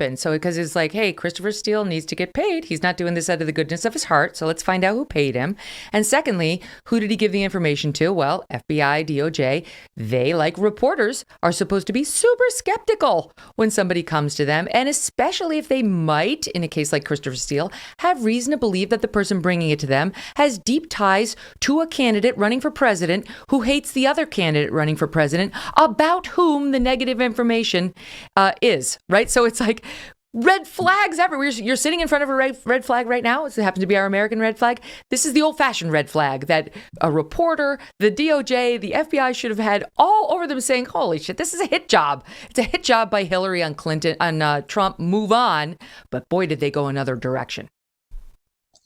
in. So because it's like, hey, Christopher Steele needs to get paid. He's not doing this out of the goodness of his heart. So let's find out who paid him. And secondly, who did he give the information to? Well, FBI, DOJ, they, like reporters, are supposed to be super skeptical when somebody comes to them. And especially if they might, in a case like Christopher Steele, have reason to believe that the person bringing it to them has deep ties to a candidate running for president who hates the other candidate running for president, about whom the negative information is, right? So it's like red flags everywhere. You're sitting in front of a red flag right now. It happens to be our American red flag. This is the old-fashioned red flag that a reporter, the DOJ, the FBI should have had all over them saying, holy shit, this is a hit job. It's a hit job by Hillary on Clinton, on Trump, move on. But boy, did they go another direction.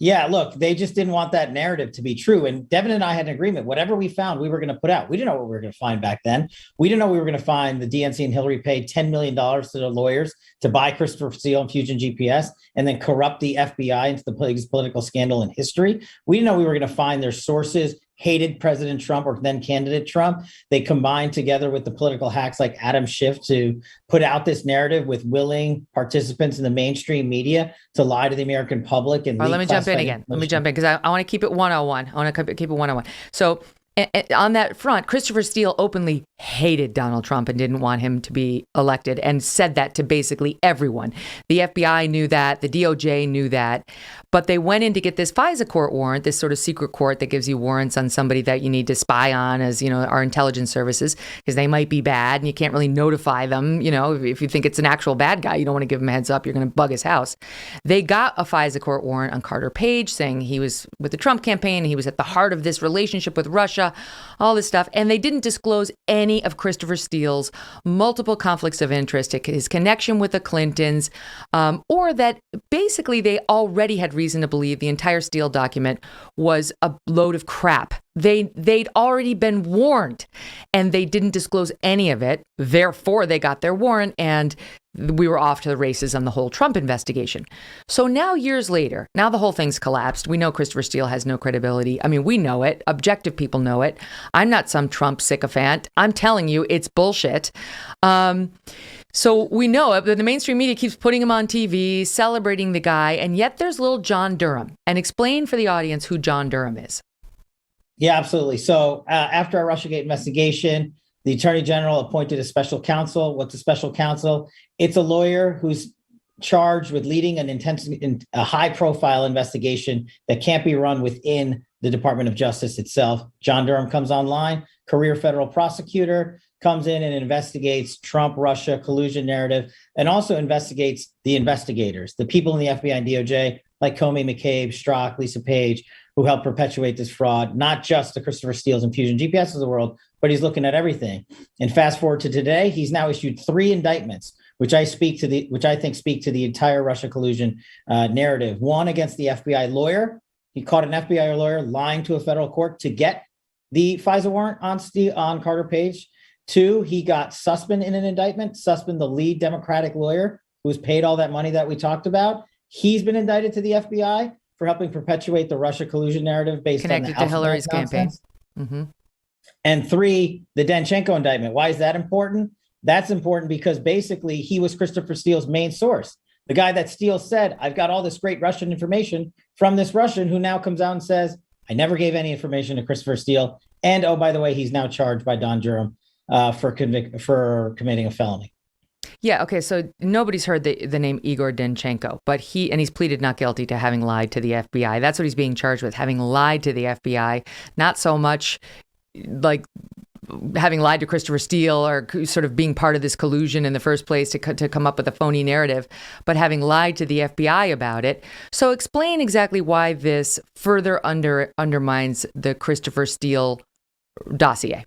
Yeah, look, they just didn't want that narrative to be true. And Devin and I had an agreement. Whatever we found, we were going to put out. We didn't know what we were going to find back then. We didn't know we were going to find the DNC and Hillary paid $10 million to their lawyers to buy Christopher Steele and Fusion GPS and then corrupt the FBI into the biggest political scandal in history. We didn't know we were going to find their sources hated President Trump or then candidate Trump. They combined together with the political hacks like Adam Schiff to put out this narrative with willing participants in the mainstream media to lie to the American public. And let me jump in again. Let me jump in because I want to keep it 101. I want to keep it 101. So on that front, Christopher Steele openly hated Donald Trump and didn't want him to be elected and said that to basically everyone. The FBI knew that. The DOJ knew that. But they went in to get this FISA court warrant, this sort of secret court that gives you warrants on somebody that you need to spy on as, our intelligence services, because they might be bad and you can't really notify them. If you think it's an actual bad guy, you don't want to give him a heads up. You're going to bug his house. They got a FISA court warrant on Carter Page saying he was with the Trump campaign. He was at the heart of this relationship with Russia, all this stuff. And they didn't disclose any of Christopher Steele's multiple conflicts of interest, his connection with the Clintons, or that basically they already had reason to believe the entire Steele document was a load of crap. They'd already been warned and they didn't disclose any of it. Therefore, they got their warrant and we were off to the races on the whole Trump investigation. So now years later, now the whole thing's collapsed. We know Christopher Steele has no credibility. I mean, we know it. Objective people know it. I'm not some Trump sycophant. I'm telling you, it's bullshit. So we know it, but the mainstream media keeps putting him on TV, celebrating the guy, and yet there's little John Durham. And explain for the audience who John Durham is. Yeah, absolutely. So after our Russiagate investigation, the Attorney General appointed a special counsel. What's a special counsel? It's a lawyer who's charged with leading a high-profile investigation that can't be run within the Department of Justice itself. John Durham comes online, career federal prosecutor, comes in and investigates Trump-Russia collusion narrative, and also investigates the investigators, the people in the FBI and DOJ, like Comey, McCabe, Strzok, Lisa Page, who helped perpetuate this fraud, not just the Christopher Steele's and Fusion GPS of the world, but he's looking at everything. And fast forward to today, he's now issued 3 indictments, which I think speak to the entire Russia collusion narrative. One against the FBI lawyer. He caught an FBI lawyer lying to a federal court to get the FISA warrant on Carter Page. 2, he got Sussman in an indictment. Sussman, the lead Democratic lawyer who was paid all that money that we talked about. He's been indicted to the FBI for helping perpetuate the Russia collusion narrative based connected on to Hillary's campaign. Mm-hmm. And 3, the Denchenko indictment. Why is that important? That's important because basically he was Christopher Steele's main source. The guy that Steele said, I've got all this great Russian information from this Russian who now comes out and says, I never gave any information to Christopher Steele. And oh, by the way, he's now charged by Don Durham for committing a felony. Yeah. Okay. So nobody's heard the name Igor Denchenko, but he's pleaded not guilty to having lied to the FBI. That's what he's being charged with, having lied to the FBI, not so much like having lied to Christopher Steele or sort of being part of this collusion in the first place to come up with a phony narrative, but having lied to the FBI about it. So explain exactly why this further undermines the Christopher Steele dossier.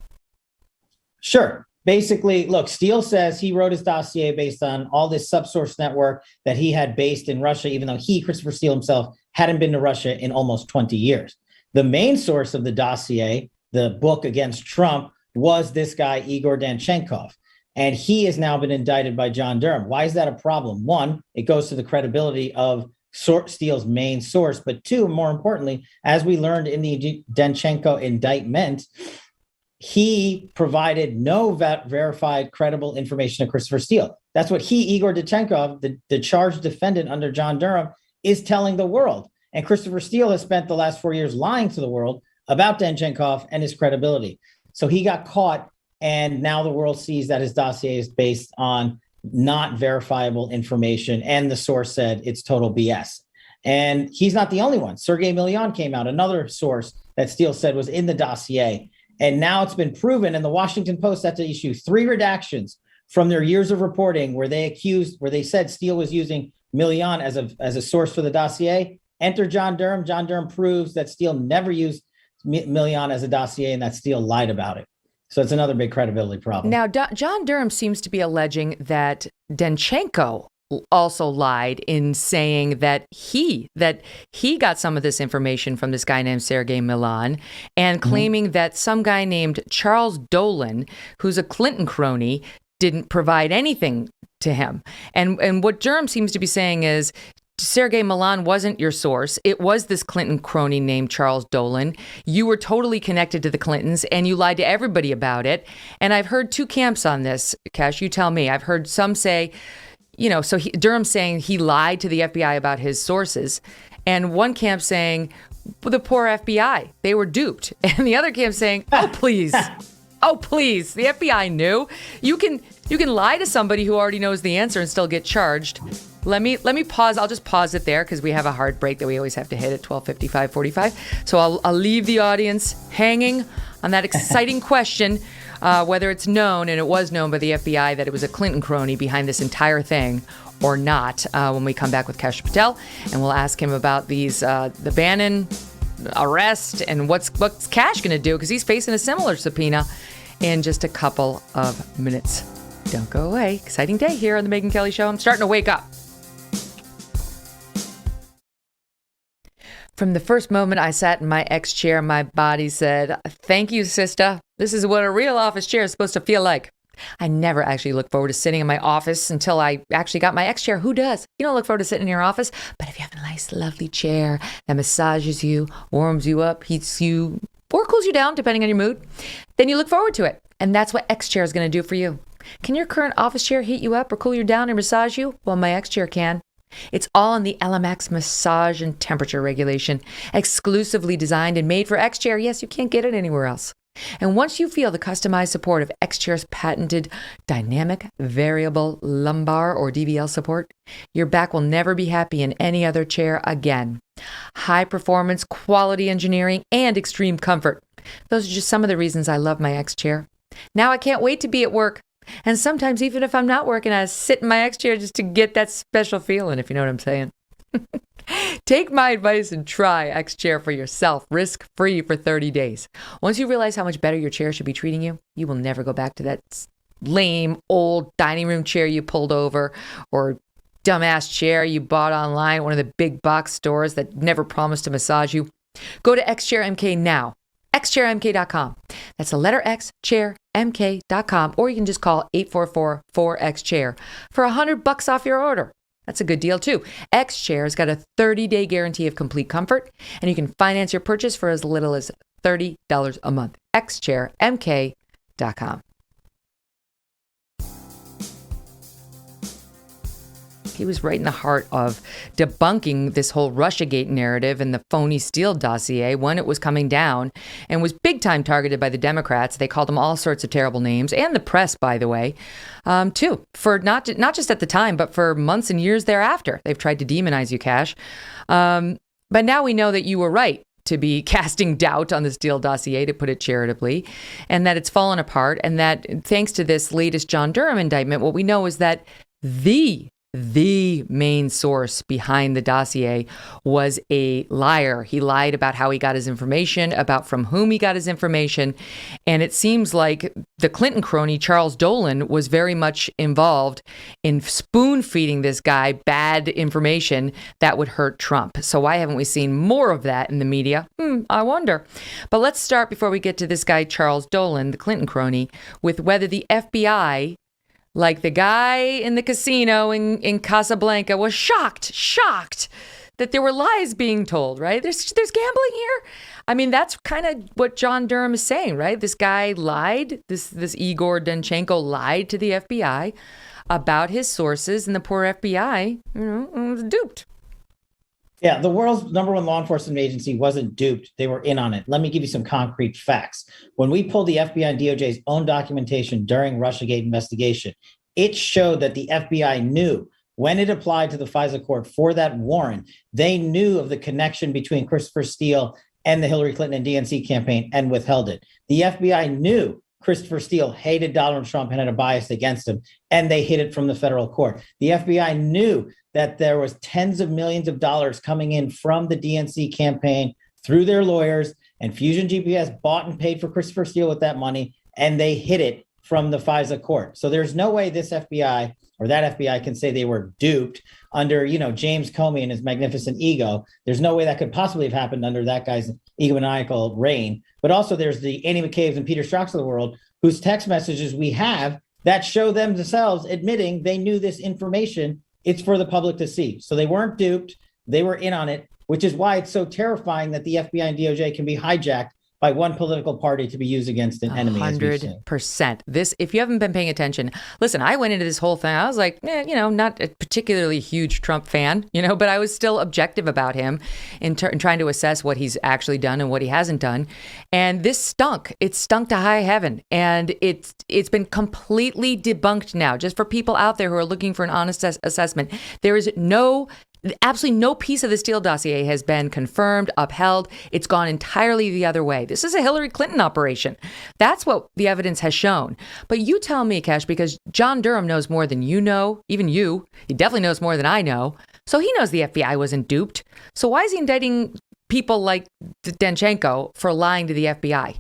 Sure. Basically, look, Steele says he wrote his dossier based on all this subsource network that he had based in Russia, even though Christopher Steele himself, hadn't been to Russia in almost 20 years. The main source of the dossier, the book against Trump, was this guy, Igor Denchenko. And he has now been indicted by John Durham. Why is that a problem? 1, it goes to the credibility of Steele's main source. But 2, more importantly, as we learned in the Denchenko indictment, he provided no verified, credible information to Christopher Steele. That's what Igor Denchenko, the charged defendant under John Durham, is telling the world. And Christopher Steele has spent the last 4 years lying to the world about Denchenko and his credibility. So he got caught, and now the world sees that his dossier is based on not verifiable information, and the source said it's total BS. And he's not the only one. Sergei Milyan came out, another source that Steele said was in the dossier. And now it's been proven, and the Washington Post had to issue 3 redactions from their years of reporting where they said Steele was using Milyan as a source for the dossier. Enter John Durham. John Durham proves that Steele never used Milyan as a dossier and that Steele lied about it. So it's another big credibility problem. Now, John Durham seems to be alleging that Denchenko also lied in saying that he got some of this information from this guy named Sergei Milyan, and claiming that some guy named Charles Dolan, who's a Clinton crony, didn't provide anything to him. And what Durham seems to be saying is Sergei Milyan wasn't your source. It was this Clinton crony named Charles Dolan. You were totally connected to the Clintons, and you lied to everybody about it. And I've heard 2 camps on this, Kash. You tell me. I've heard some say, Durham's saying he lied to the FBI about his sources, and one camp saying, well, the poor FBI, they were duped. And the other camp saying, oh, please. Oh, please. The FBI knew. You can lie to somebody who already knows the answer and still get charged. Let me pause. I'll just pause it there because we have a hard break that we always have to hit at 12:55:45. So I'll leave the audience hanging on that exciting question, whether it's known, and it was known by the FBI, that it was a Clinton crony behind this entire thing or not, when we come back with Kash Patel. And we'll ask him about the Bannon arrest and what's Kash going to do, because he's facing a similar subpoena in just a couple of minutes. Don't go away. Exciting day here on the Megyn Kelly Show. I'm starting to wake up. From the first moment I sat in my ex chair, my body said, thank you, sister. This is what a real office chair is supposed to feel like. I never actually look forward to sitting in my office until I actually got my ex chair. Who does? You don't look forward to sitting in your office. But if you have a nice, lovely chair that massages you, warms you up, heats you, or cools you down, depending on your mood, then you look forward to it. And that's what X chair is going to do for you. Can your current office chair heat you up or cool you down or massage you? Well, my X chair can. It's all in the LMX massage and temperature regulation, exclusively designed and made for X chair. Yes, you can't get it anywhere else. And once you feel the customized support of X Chair's patented dynamic variable lumbar or DVL support, your back will never be happy in any other chair again. High performance, quality engineering, and extreme comfort. Those are just some of the reasons I love my X Chair. Now I can't wait to be at work. And sometimes even if I'm not working, I sit in my X Chair just to get that special feeling, if you know what I'm saying. Take my advice and try X Chair for yourself, risk-free for 30 days. Once you realize how much better your chair should be treating you, you will never go back to that lame old dining room chair you pulled over or dumbass chair you bought online at one of the big box stores that never promised to massage you. Go to XChairMK now. xchairmk.com. That's the letter X, chairmk.com, or you can just call 844-4XChair for $100 off your order. That's a good deal too. X Chair's got a 30-day guarantee of complete comfort, and you can finance your purchase for as little as $30 a month. xchairmk.com. He was right in the heart of debunking this whole Russiagate narrative and the phony Steele dossier when it was coming down, and was big time targeted by the Democrats. They called him all sorts of terrible names, and the press, by the way, too, for not just at the time, but for months and years thereafter. They've tried to demonize you, Kash. But now we know that you were right to be casting doubt on the Steele dossier, to put it charitably, and that it's fallen apart, and that thanks to this latest John Durham indictment, what we know is that the main source behind the dossier was a liar. He lied about how he got his information, about from whom he got his information. And it seems like the Clinton crony, Charles Dolan, was very much involved in spoon feeding this guy bad information that would hurt Trump. So why haven't we seen more of that in the media? I wonder. But let's start, before we get to this guy, Charles Dolan, the Clinton crony, with whether the FBI, like the guy in the casino in Casablanca, was shocked that there were lies being told, right? There's gambling here. I mean, that's kind of what John Durham is saying, right? This guy lied. This Igor Denchenko lied to the FBI about his sources, and the poor FBI, was duped. Yeah, the world's number one law enforcement agency wasn't duped. They were in on it. Let me give you some concrete facts. When we pulled the FBI and DOJ's own documentation during Russiagate investigation, it showed that the FBI knew when it applied to the FISA court for that warrant, they knew of the connection between Christopher Steele and the Hillary Clinton and DNC campaign and withheld it. The FBI knew Christopher Steele hated Donald Trump and had a bias against him, and they hid it from the federal court. The FBI knew that there was tens of millions of dollars coming in from the DNC campaign through their lawyers, and Fusion GPS bought and paid for Christopher Steele with that money, and they hid it from the FISA court. So there's no way this FBI or that FBI can say they were duped under, James Comey and his magnificent ego. There's no way that could possibly have happened under that guy's egomaniacal reign. But also there's the Andy McCabe's and Peter Strzok's of the world, whose text messages we have that show them themselves admitting they knew this information. It's for the public to see. So they weren't duped. They were in on it, which is why it's so terrifying that the FBI and DOJ can be hijacked by one political party to be used against an enemy. 100%. This, if you haven't been paying attention, listen, I went into this whole thing. I was like, not a particularly huge Trump fan, but I was still objective about him in trying to assess what he's actually done and what he hasn't done. And this stunk. It stunk to high heaven. And it's been completely debunked now. Just for people out there who are looking for an honest assessment, there is absolutely no piece of the Steele dossier has been confirmed, upheld. It's gone entirely the other way. This is a Hillary Clinton operation. That's what the evidence has shown. But you tell me, Kash, because John Durham knows more than you know, even you. He definitely knows more than I know. So he knows the FBI wasn't duped. So why is he indicting people like Denchenko for lying to the FBI?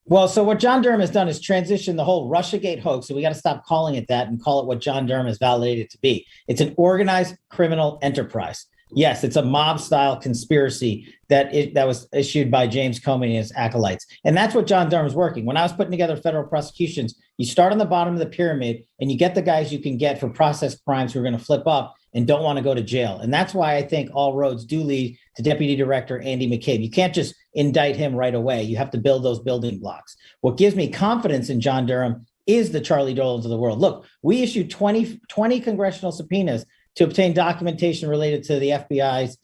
Well, so what John Durham has done is transition the whole Russiagate hoax. So we got to stop calling it that and call it what John Durham has validated it to be. It's an organized criminal enterprise. Yes, it's a mob-style conspiracy that was issued by James Comey and his acolytes. And that's what John Durham's working. When I was putting together federal prosecutions, you start on the bottom of the pyramid and you get the guys you can get for process crimes who are going to flip up and don't want to go to jail. And that's why I think all roads do lead to Deputy Director Andy McCabe. You can't just indict him right away. You have to build those building blocks. What gives me confidence in John Durham is the Charlie Dolans of the world. Look, we issued 20 congressional subpoenas to obtain documentation related to the FBI's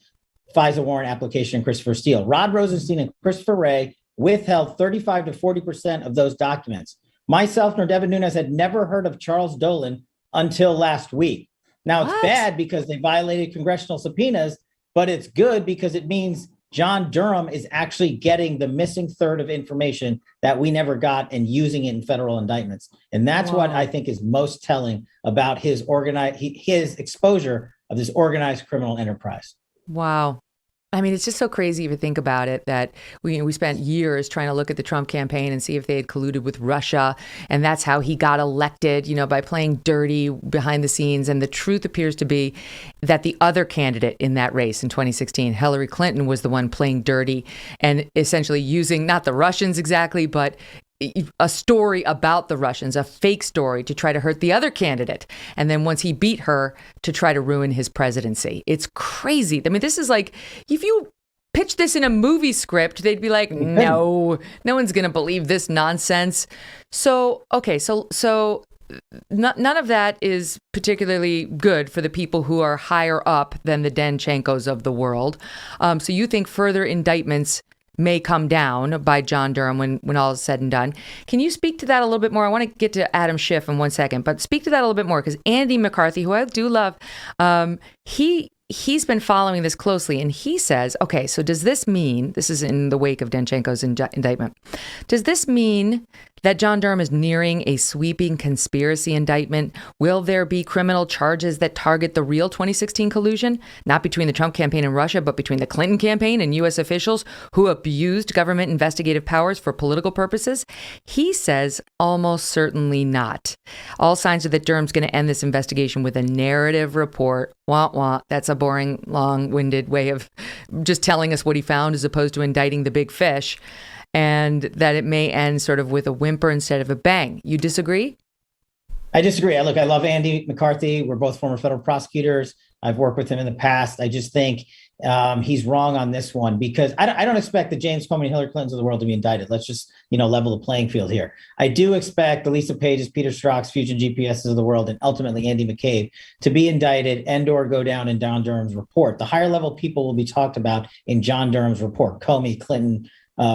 FISA warrant application and Christopher Steele. Rod Rosenstein and Christopher Wray withheld 35 to 40% of those documents. Myself nor Devin Nunes had never heard of Charles Dolan until last week. Now, it's bad because they violated congressional subpoenas, but it's good because it means John Durham is actually getting the missing third of information that we never got and using it in federal indictments. And that's what I think is most telling about his exposure of this organized criminal enterprise. Wow. I mean, it's just so crazy if you think about it that we spent years trying to look at the Trump campaign and see if they had colluded with Russia. And that's how he got elected, by playing dirty behind the scenes. And the truth appears to be that the other candidate in that race in 2016, Hillary Clinton, was the one playing dirty and essentially using not the Russians exactly, but a story about the Russians, a fake story to try to hurt the other candidate. And then once he beat her, to try to ruin his presidency. It's crazy. I mean, this is like, if you pitch this in a movie script, they'd be like, no one's going to believe this nonsense. So, okay, so none of that is particularly good for the people who are higher up than the Denchenkos of the world. So you think further indictments may come down by John Durham when all is said and done. Can you speak to that a little bit more? I want to get to Adam Schiff in 1 second, but speak to that a little bit more because Andy McCarthy, who I do love, he's been following this closely, and he says, okay, so does this mean, this is in the wake of Denchenko's indictment, does this mean that John Durham is nearing a sweeping conspiracy indictment? Will there be criminal charges that target the real 2016 collusion, not between the Trump campaign and Russia, but between the Clinton campaign and U.S. officials who abused government investigative powers for political purposes? He says almost certainly not. All signs are that Durham's going to end this investigation with a narrative report. Wah, wah. That's a boring, long-winded way of just telling us what he found as opposed to indicting the big fish. And that it may end sort of with a whimper instead of a bang. You disagree? I disagree. Look, I love Andy McCarthy. We're both former federal prosecutors. I've worked with him in the past. I just think he's wrong on this one, because I don't expect the James Comey and Hillary Clintons of the world to be indicted. Let's just, level the playing field here. I do expect the Lisa Pages, Peter Strzok's, Fusion GPSs of the world, and ultimately Andy McCabe to be indicted and or go down in John Durham's report. The higher level people will be talked about in John Durham's report: Comey, Clinton,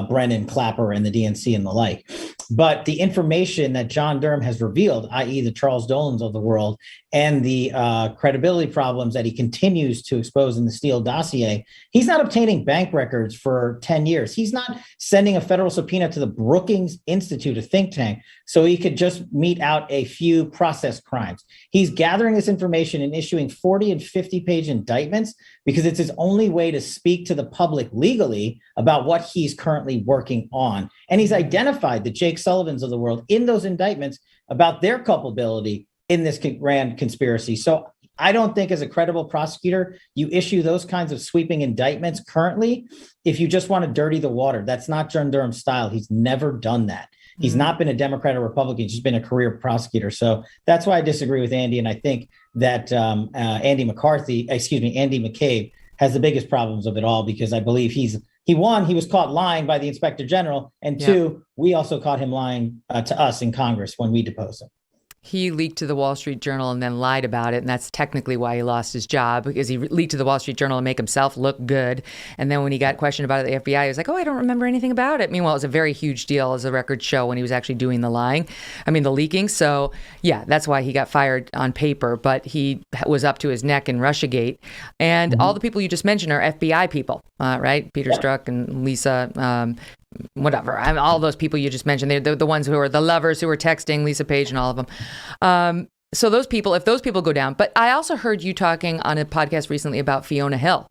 Brennan, Clapper, and the DNC and the like. But the information that John Durham has revealed, i.e. the Charles Dolans of the world, and the credibility problems that he continues to expose in the Steele dossier, he's not obtaining bank records for 10 years. He's not sending a federal subpoena to the Brookings Institute, a think tank, so he could just mete out a few process crimes. He's gathering this information and issuing 40 and 50-page indictments because it's his only way to speak to the public legally about what he's currently working on. And he's identified the Jake Sullivans of the world in those indictments about their culpability in this grand conspiracy. So I don't think, as a credible prosecutor, you issue those kinds of sweeping indictments currently if you just want to dirty the water. That's not John Durham's style. He's never done that. He's not been a Democrat or Republican. He's just been a career prosecutor. So that's why I disagree with Andy. And I think that Andy McCabe has the biggest problems of it all, because I believe he was caught lying by the Inspector General. And two, we also caught him lying to us in Congress when we deposed him. He leaked to the Wall Street Journal and then lied about it. And that's technically why he lost his job, because he leaked to the Wall Street Journal to make himself look good. And then when he got questioned about it at the FBI, he was like, oh, I don't remember anything about it. Meanwhile, it was a very huge deal, as the records show, when he was actually doing the leaking. So yeah, that's why he got fired on paper. But he was up to his neck in Russiagate. And all the people you just mentioned are FBI people, right? Peter Strzok and Lisa, whatever. All those people you just mentioned, they're the ones who are the lovers who were texting Lisa Page and all of them. So those people, if those people go down. But I also heard you talking on a podcast recently about Fiona Hill.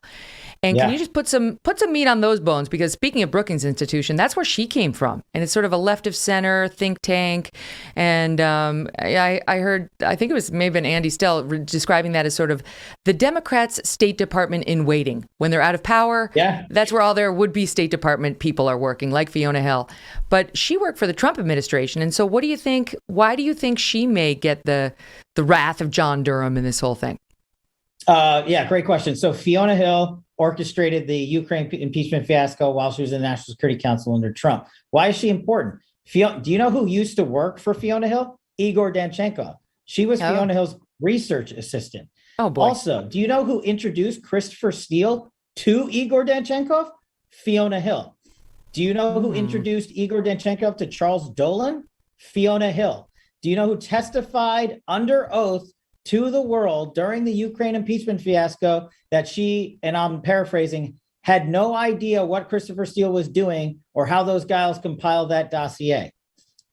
And can you just put some meat on those bones? Because speaking of Brookings Institution, that's where she came from. And it's sort of a left of center think tank. And I heard, I think it was maybe Andy Stell describing that as sort of the Democrats' State Department in waiting. When they're out of power, that's where all their would-be State Department people are working, like Fiona Hill. But she worked for the Trump administration. And so what do you think, why do you think she may get the wrath of John Durham in this whole thing? Great question. So Fiona Hill orchestrated the Ukraine impeachment fiasco while she was in the National Security Council under Trump. Why is she important? Do you know who used to work for Fiona Hill? Igor Danchenko. She was Fiona Hill's research assistant. Oh, boy. Also, do you know who introduced Christopher Steele to Igor Danchenko? Fiona Hill. Do you know who introduced Igor Danchenko to Charles Dolan? Fiona Hill. Do you know who testified under oath to the world during the Ukraine impeachment fiasco that she, and I'm paraphrasing, had no idea what Christopher Steele was doing or how those guys compiled that dossier?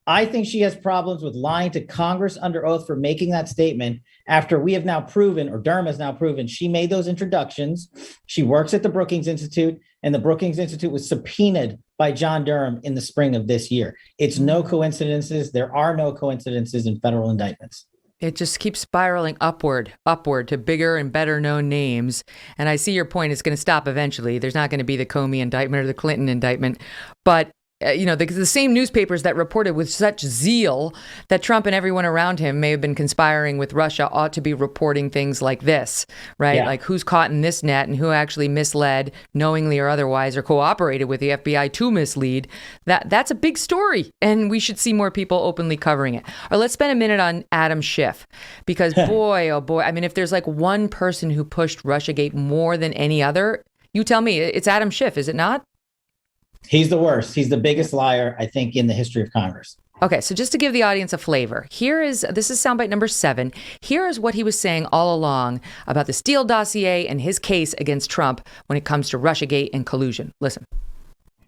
I think she has problems with lying to Congress under oath for making that statement after we have now proven, or Durham has now proven, she made those introductions. She works at the Brookings Institute, and the Brookings Institute was subpoenaed by John Durham in the spring of this year. It's no coincidences. There are no coincidences in federal indictments. It just keeps spiraling upward to bigger and better known names. And I see your point. It's going to stop eventually. There's not going to be the Comey indictment or the Clinton indictment. But the same newspapers that reported with such zeal that Trump and everyone around him may have been conspiring with Russia ought to be reporting things like this, right? Yeah. Like who's caught in this net and who actually misled, knowingly or otherwise, or cooperated with the FBI to mislead. That's a big story, and we should see more people openly covering it. Or let's spend a minute on Adam Schiff, because boy, oh boy, I mean, if there's like one person who pushed Russiagate more than any other, you tell me, it's Adam Schiff, is it not? He's the worst. He's the biggest liar, I think, in the history of Congress. Okay, so just to give the audience a flavor, this is soundbite number 7. Here is what he was saying all along about the Steele dossier and his case against Trump when it comes to Russiagate and collusion. Listen.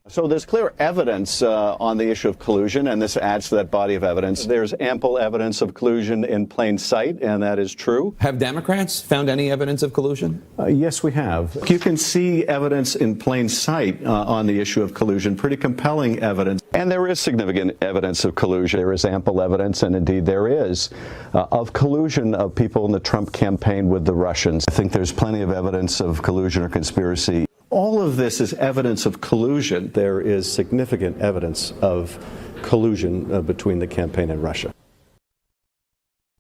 So there's clear evidence on the issue of collusion, and this adds to that body of evidence. There's ample evidence of collusion in plain sight, and that is true. Have Democrats found any evidence of collusion? Yes, we have. You can see evidence in plain sight on the issue of collusion, pretty compelling evidence. And there is significant evidence of collusion. There is ample evidence, and indeed there is, of collusion of people in the Trump campaign with the Russians. I think there's plenty of evidence of collusion or conspiracy. All of this is evidence of collusion. There is significant evidence of collusion between the campaign and Russia.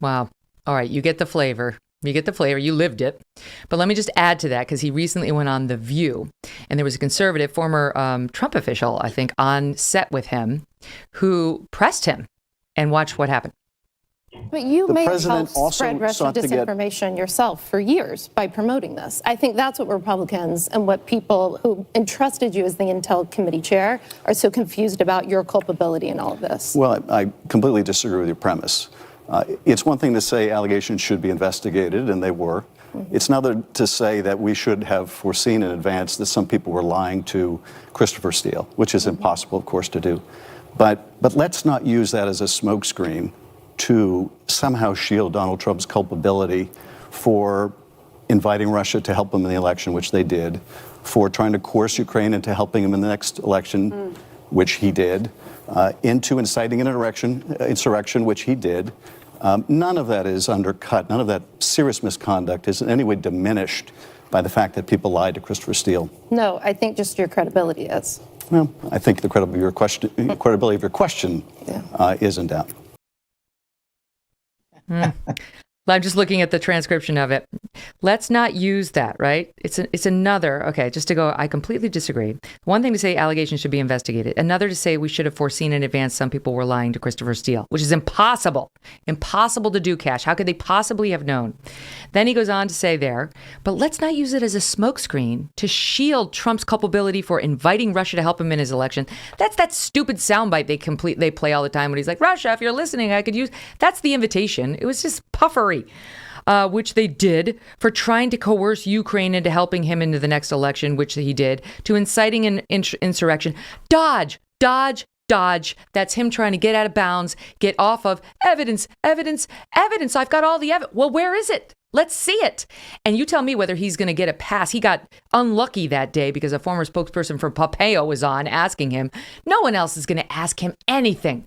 Wow. All right. You get the flavor. You get the flavor. You lived it. But let me just add to that, because he recently went on The View, and there was a conservative, former Trump official, I think, on set with him who pressed him, and watch what happened. But you may have helped spread Russian disinformation yourself for years by promoting this. I think that's what Republicans and what people who entrusted you as the Intel Committee chair are so confused about your culpability in all of this. Well, I completely disagree with your premise. It's one thing to say allegations should be investigated, and they were. It's another to say that we should have foreseen in advance that some people were lying to Christopher Steele, which is impossible, of course, to do. But let's not use that as a smokescreen to somehow shield Donald Trump's culpability for inviting Russia to help him in the election, which they did, for trying to coerce Ukraine into helping him in the next election, which he did, into inciting an insurrection, which he did. None of that is undercut. None of that serious misconduct is in any way diminished by the fact that people lied to Christopher Steele. No, I think just your credibility is. Well, I think the credibility of your question is in doubt. I'm just looking at the transcription of it. Let's not use that, right? It's another, okay, just to go, I completely disagree. One thing to say allegations should be investigated. Another to say we should have foreseen in advance some people were lying to Christopher Steele, which is impossible. Impossible to do, Kash. How could they possibly have known? Then he goes on to say there, but let's not use it as a smokescreen to shield Trump's culpability for inviting Russia to help him in his election. That's that stupid soundbite they play all the time when he's like, Russia, if you're listening, I could use. That's the invitation. It was just puffery. Which they did, for trying to coerce Ukraine into helping him into the next election, which he did, to inciting an insurrection. Dodge. That's him trying to get out of bounds, get off of evidence. I've got all the evidence. Well, where is it? Let's see it. And you tell me whether he's going to get a pass. He got unlucky that day because a former spokesperson for Pompeo was on asking him. No one else is going to ask him anything.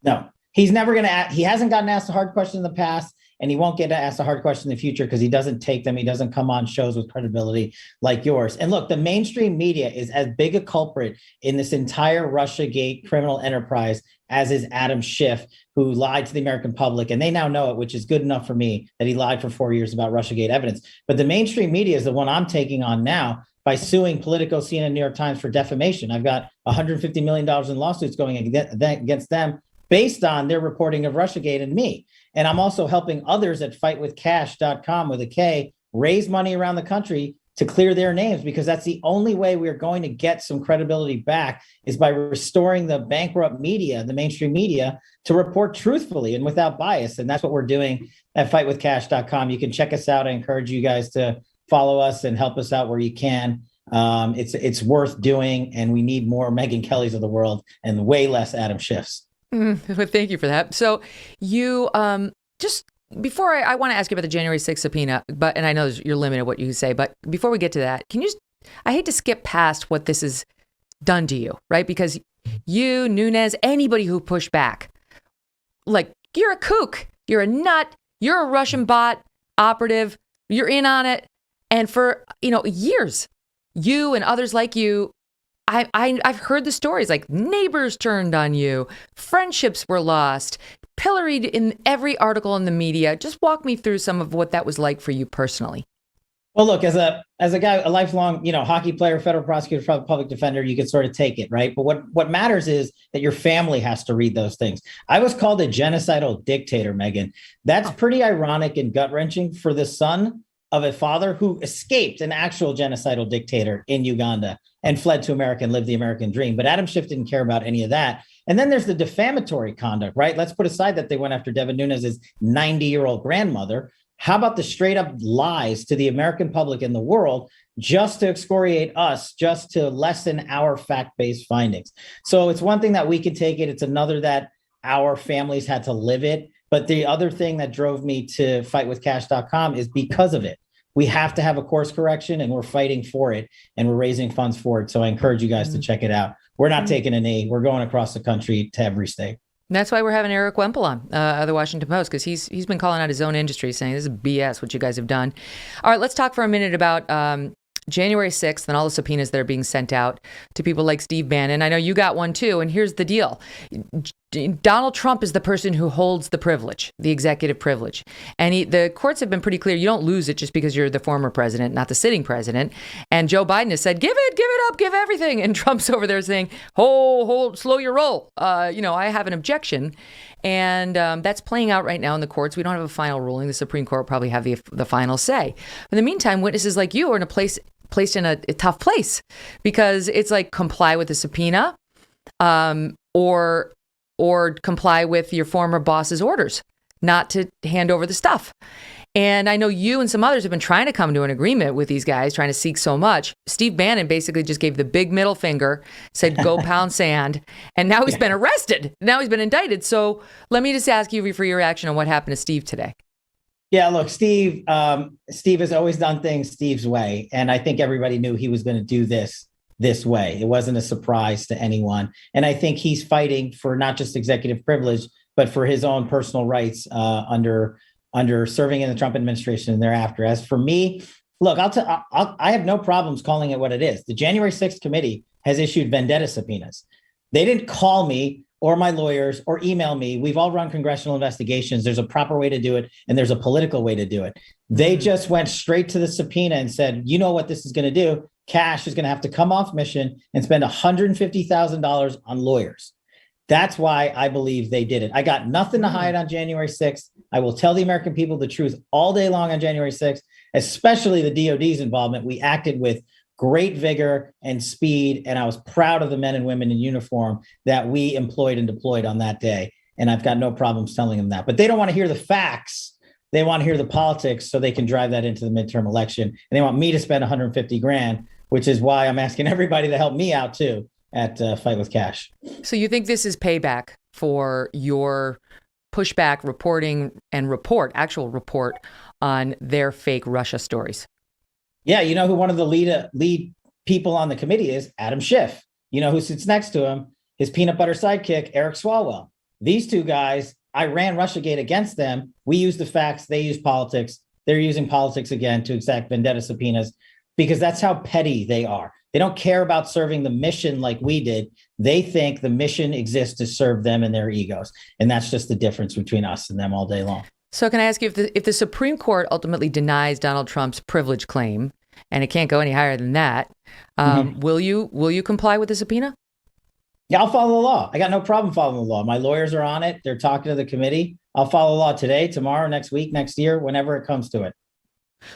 No, he's never going to. He hasn't gotten asked a hard question in the past. And he won't get asked a hard question in the future because he doesn't take them. He doesn't come on shows with credibility like yours. And look, the mainstream media is as big a culprit in this entire Russiagate criminal enterprise as is Adam Schiff, who lied to the American public. And they now know it, which is good enough for me that he lied for 4 years about Russiagate evidence. But the mainstream media is the one I'm taking on now by suing Politico, CNN, New York Times for defamation. I've got $150 million in lawsuits going against them based on their reporting of Russiagate and me. And I'm also helping others at fightwithkash.com with a K raise money around the country to clear their names, because that's the only way we're going to get some credibility back is by restoring the bankrupt media, the mainstream media, to report truthfully and without bias. And that's what we're doing at fightwithkash.com. You can check us out. I encourage you guys to follow us and help us out where you can. It's worth doing, and we need more Megyn Kellys of the world and way less Adam Schiffs. Thank you for that. So you just before I want to ask you about the January 6th subpoena, and I know you're limited what you can say, but before we get to that, I hate to skip past what this has done to you, right? Because you, Nunes, anybody who pushed back, like, you're a kook, you're a nut, you're a Russian bot operative, you're in on it. And for, years, you and others like you, I've heard the stories, like neighbors turned on you, friendships were lost, pilloried in every article in the media. Just walk me through some of what that was like for you personally. Well, look, as a guy, a lifelong, hockey player, federal prosecutor, public defender, you could sort of take it, right? But what matters is that your family has to read those things. I was called a genocidal dictator, Megyn. That's pretty ironic and gut-wrenching for the son of a father who escaped an actual genocidal dictator in Uganda and fled to America and lived the American dream. But Adam Schiff didn't care about any of that. And then there's the defamatory conduct, right? Let's put aside that they went after Devin Nunes' 90-year-old grandmother. How about the straight up lies to the American public and the world just to excoriate us, just to lessen our fact-based findings? So it's one thing that we could take it. It's another that our families had to live it. But the other thing that drove me to fightwithkash.com is because of it. We have to have a course correction, and we're fighting for it, and we're raising funds for it. So I encourage you guys to check it out. We're not taking a knee. We're going across the country to every state. That's why we're having Erik Wemple on of the Washington Post, because he's been calling out his own industry, saying this is BS what you guys have done. All right, let's talk for a minute about January 6th and all the subpoenas that are being sent out to people like Steve Bannon. I know you got one too, and here's the deal. Donald Trump is the person who holds the privilege, the executive privilege. And the courts have been pretty clear. You don't lose it just because you're the former president, not the sitting president. And Joe Biden has said, give it up, give everything. And Trump's over there saying, hold, slow your roll. I have an objection. And that's playing out right now in the courts. We don't have a final ruling. The Supreme Court will probably have the final say. In the meantime, witnesses like you are in placed in a tough place, because it's like comply with the subpoena, or comply with your former boss's orders not to hand over the stuff. And I know you and some others have been trying to come to an agreement with these guys, trying to seek so much. Steve Bannon basically just gave the big middle finger, said, go pound sand. And now he's been arrested. Now he's been indicted. So let me just ask you for your reaction on what happened to Steve today. Yeah, look, Steve has always done things Steve's way. And I think everybody knew he was going to do this way. It wasn't a surprise to anyone. And I think he's fighting for not just executive privilege, but for his own personal rights under serving in the Trump administration and thereafter. As for me, look, I have no problems calling it what it is. The January 6th committee has issued vendetta subpoenas. They didn't call me or my lawyers or email me. We've all run congressional investigations. There's a proper way to do it, and there's a political way to do it. They just went straight to the subpoena and said, you know what this is going to do? Kash is going to have to come off mission and spend $150,000 on lawyers. That's why I believe they did it. I got nothing to hide on January 6th. I will tell the American people the truth all day long on January 6th, especially the DOD's involvement. We acted with great vigor and speed, and I was proud of the men and women in uniform that we employed and deployed on that day. And I've got no problems telling them that. But they don't want to hear the facts. They want to hear the politics so they can drive that into the midterm election. And they want me to spend $150,000, which is why I'm asking everybody to help me out too at Fight with Kash. So you think this is payback for your pushback, reporting, and actual report on their fake Russia stories? Yeah, you know who one of the lead people on the committee is? Adam Schiff. You know who sits next to him? His peanut butter sidekick, Eric Swalwell. These two guys, I ran Russiagate against them. We use the facts, they use politics. They're using politics again to exact vendetta subpoenas, because that's how petty they are. They don't care about serving the mission like we did. They think the mission exists to serve them and their egos. And that's just the difference between us and them all day long. So can I ask you, if the Supreme Court ultimately denies Donald Trump's privilege claim, and it can't go any higher than that, will you comply with the subpoena? Yeah, I'll follow the law. I got no problem following the law. My lawyers are on it. They're talking to the committee. I'll follow the law today, tomorrow, next week, next year, whenever it comes to it.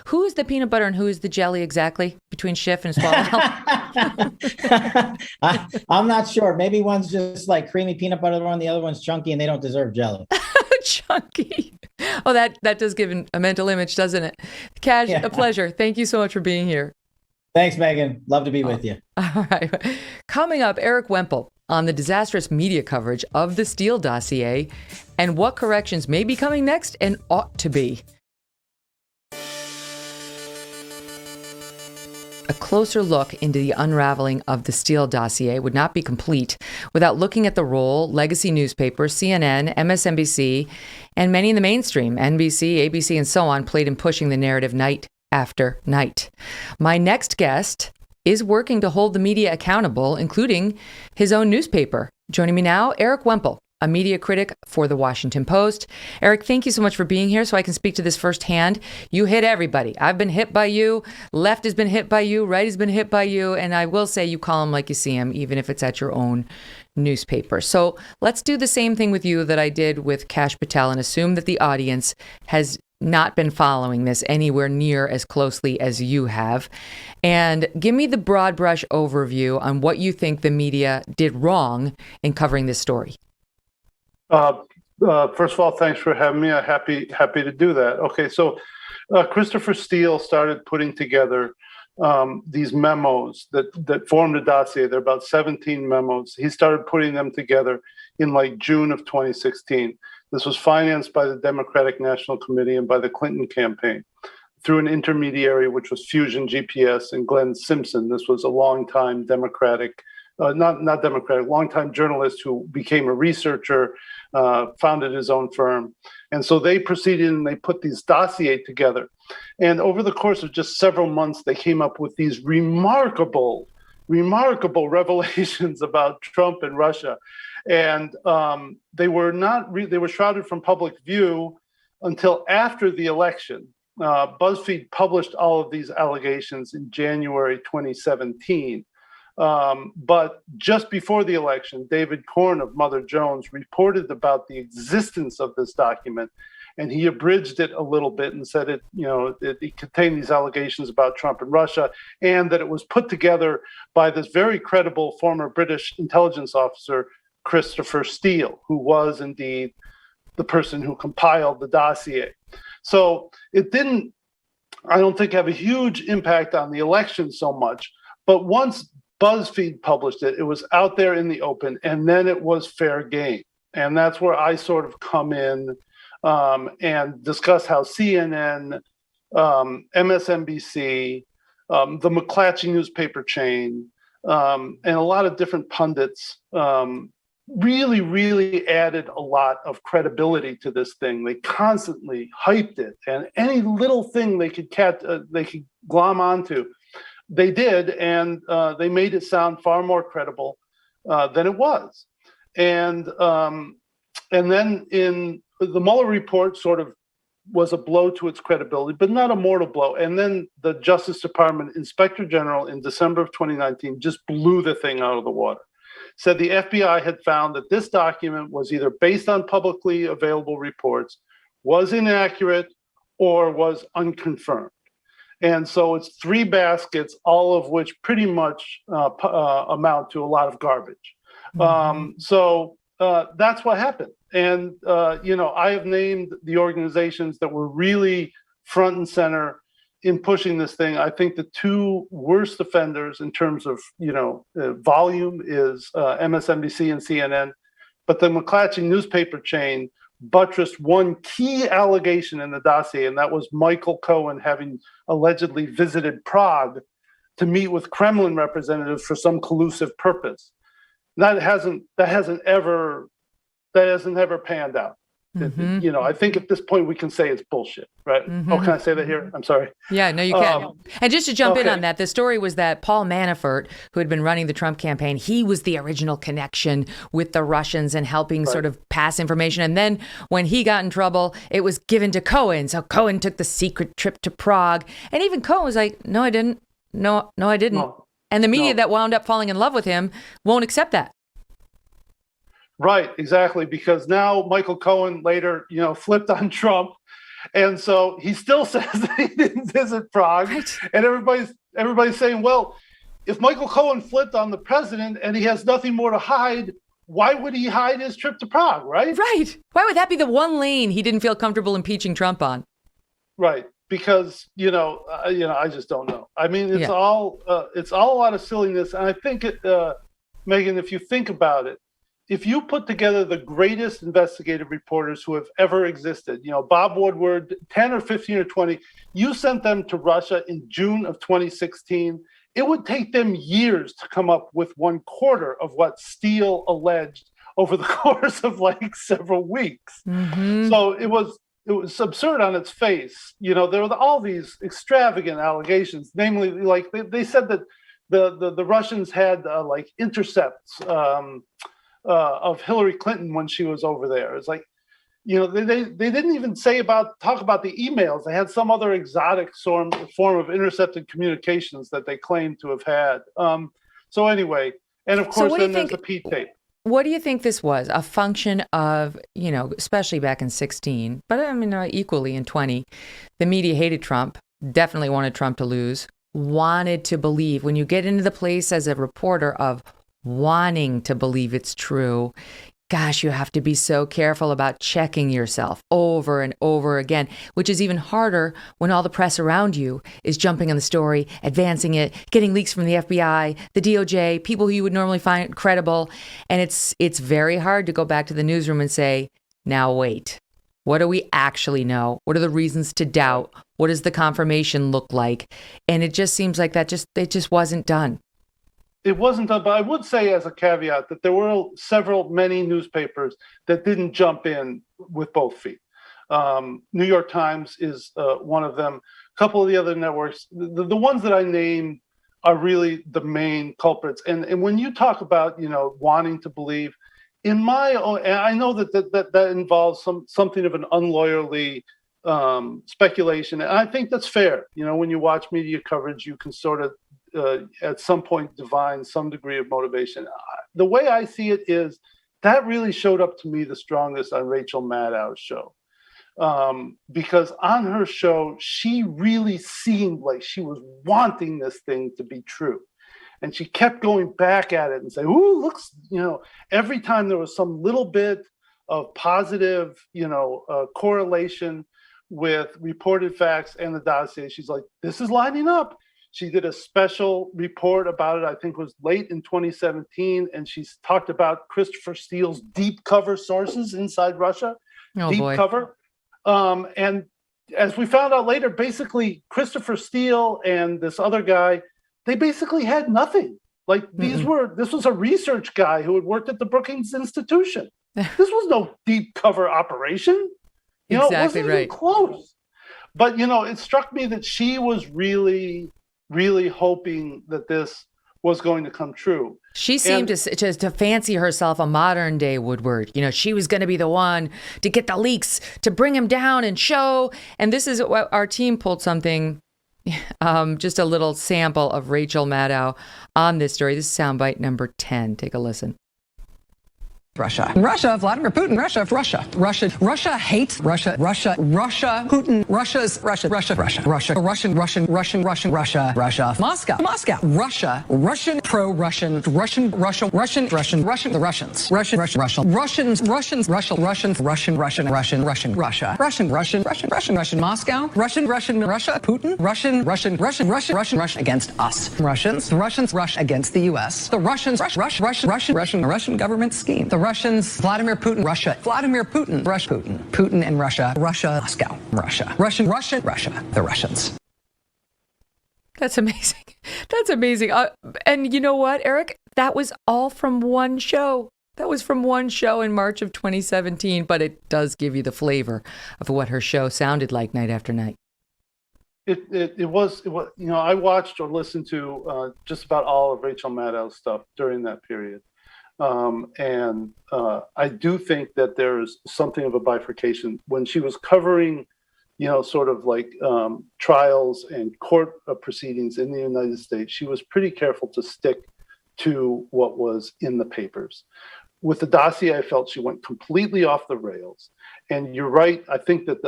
Who is the peanut butter and who is the jelly exactly between Schiff and Swalwell? I'm not sure. Maybe one's just like creamy peanut butter, the other one's chunky, and they don't deserve jelly. Chunky. Oh, that does give a mental image, doesn't it? Kash, a pleasure. Thank you so much for being here. Thanks, Megyn. Love to be with you. All right. Coming up, Erik Wemple on the disastrous media coverage of the Steele dossier and what corrections may be coming next and ought to be. A closer look into the unraveling of the Steele dossier would not be complete without looking at the role legacy newspapers, CNN, MSNBC, and many in the mainstream, NBC, ABC, and so on, played in pushing the narrative night after night. My next guest is working to hold the media accountable, including his own newspaper. Joining me now, Erik Wemple, a media critic for The Washington Post. Erik, thank you so much for being here so I can speak to this firsthand. You hit everybody. I've been hit by you. Left has been hit by you. Right has been hit by you. And I will say you call them like you see them, even if it's at your own newspaper. So let's do the same thing with you that I did with Kash Patel and assume that the audience has not been following this anywhere near as closely as you have. And give me the broad brush overview on what you think the media did wrong in covering this story. First of all, thanks for having me. I'm happy to do that. Okay, so Christopher Steele started putting together these memos that formed a dossier. There are about 17 memos. He started putting them together in like June of 2016. This was financed by the Democratic National Committee and by the Clinton campaign through an intermediary, which was Fusion GPS and Glenn Simpson. This was a longtime longtime journalist who became a researcher, founded his own firm. And so they proceeded and they put these dossiers together. And over the course of just several months, they came up with these remarkable revelations about Trump and Russia. And they were shrouded from public view until after the election. BuzzFeed published all of these allegations in January 2017. But just before the election, David Korn of Mother Jones reported about the existence of this document, and he abridged it a little bit and said it contained these allegations about Trump and Russia, and that it was put together by this very credible former British intelligence officer, Christopher Steele, who was indeed the person who compiled the dossier. So it didn't, I don't think, have a huge impact on the election so much. But once BuzzFeed published it, it was out there in the open, and then it was fair game. And that's where I sort of come in and discuss how CNN, MSNBC, the McClatchy newspaper chain, and a lot of different pundits really added a lot of credibility to this thing. They constantly hyped it, and any little thing they could glom onto, they did, and they made it sound far more credible than it was. And then in the Mueller report sort of was a blow to its credibility, but not a mortal blow. And then the Justice Department Inspector General in December of 2019 just blew the thing out of the water. Said the FBI had found that this document was either based on publicly available reports, was inaccurate, or was unconfirmed. And so it's three baskets, all of which pretty much amount to a lot of garbage. So that's what happened. And, I have named the organizations that were really front and center in pushing this thing. I think the two worst offenders in terms of, volume is MSNBC and CNN. But the McClatchy newspaper chain buttressed one key allegation in the dossier, and that was Michael Cohen having allegedly visited Prague to meet with Kremlin representatives for some collusive purpose. That hasn't ever panned out. I think at this point we can say it's bullshit, right? Oh, can I say that here? I'm sorry. Yeah, no, you can. And just to jump in on that, the story was that Paul Manafort, who had been running the Trump campaign, he was the original connection with the Russians and helping sort of pass information. And then when he got in trouble, it was given to Cohen. So Cohen took the secret trip to Prague. And even Cohen was like, no, I didn't. No, I didn't. No. And the media that wound up falling in love with him won't accept that. Right, exactly, because now Michael Cohen later, flipped on Trump, and so he still says that he didn't visit Prague, and everybody's saying, well, if Michael Cohen flipped on the president and he has nothing more to hide, why would he hide his trip to Prague, right? Right. Why would that be the one lane he didn't feel comfortable impeaching Trump on? Right, because I just don't know. I mean, it's all a lot of silliness, and I think Megyn, if you think about it. If you put together the greatest investigative reporters who have ever existed, Bob Woodward, 10 or 15 or 20, you sent them to Russia in June of 2016, it would take them years to come up with 1/4 of what Steele alleged over the course of several weeks. So it was absurd on its face. There were all these extravagant allegations, namely, they said that the Russians had intercepts of Hillary Clinton when she was over there. It's like, they didn't even talk about the emails. They had some other exotic form of intercepted communications that they claimed to have had. So anyway, and of course, then there's the P tape. What do you think this was? A function of, especially back in 16, but I mean, equally in 20, the media hated Trump, definitely wanted Trump to lose, wanted to believe. When you get into the place as a reporter of wanting to believe it's true, gosh, you have to be so careful about checking yourself over and over again, which is even harder when all the press around you is jumping on the story, advancing it, getting leaks from the FBI, the DOJ, people who you would normally find credible. And it's very hard to go back to the newsroom and say, now wait, what do we actually know? What are the reasons to doubt? What does the confirmation look like? And it just seems like it just wasn't done. It wasn't done, but I would say as a caveat that there were many newspapers that didn't jump in with both feet. New York Times is one of them. A couple of the other networks, the ones that I named are really the main culprits. And when you talk about, wanting to believe, in my own, and I know that involves something of an unlawyerly speculation, and I think that's fair. You know, when you watch media coverage, you can sort of at some point divine some degree of motivation. The way I see it is that really showed up to me the strongest on Rachel Maddow's show. Because on her show, she really seemed like she was wanting this thing to be true. And she kept going back at it and saying, ooh, looks, you know, every time there was some little bit of positive, correlation with reported facts and the dossier, she's like, this is lining up. She did a special report about it, I think it was late in 2017, and she's talked about Christopher Steele's deep cover sources inside Russia. Cover. And as we found out later, basically Christopher Steele and this other guy, they basically had nothing. Like this was a research guy who had worked at the Brookings Institution. This was no deep cover operation. It wasn't even close. But, it struck me that she was really, really hoping that this was going to come true. She seemed to fancy herself a modern day Woodward. She was going to be the one to get the leaks, to bring him down and show. And this is what our team pulled something, just a little sample of Rachel Maddow on this story. This is soundbite number 10. Take a listen. Russia, Vladimir Putin, Russia hates Russia, Putin, Russia, Moscow, Russian, pro-Russian, the Russians, Moscow, Russia, Putin, Russia against us, the Russians rush against the U.S., the Russian government scheme. The Russians, Vladimir Putin, Putin and Russia, Moscow, Russia, the Russians. That's amazing. That's amazing. And you know what, Eric? That was all from one show. That was from one show in March of 2017, but it does give you the flavor of what her show sounded like night after night. It was, I watched or listened to just about all of Rachel Maddow's stuff during that period. And I do think that there's something of a bifurcation when she was covering, sort of like trials and court proceedings in the United States. She was pretty careful to stick to what was in the papers. With the dossier, I felt she went completely off the rails. And you're right. I think that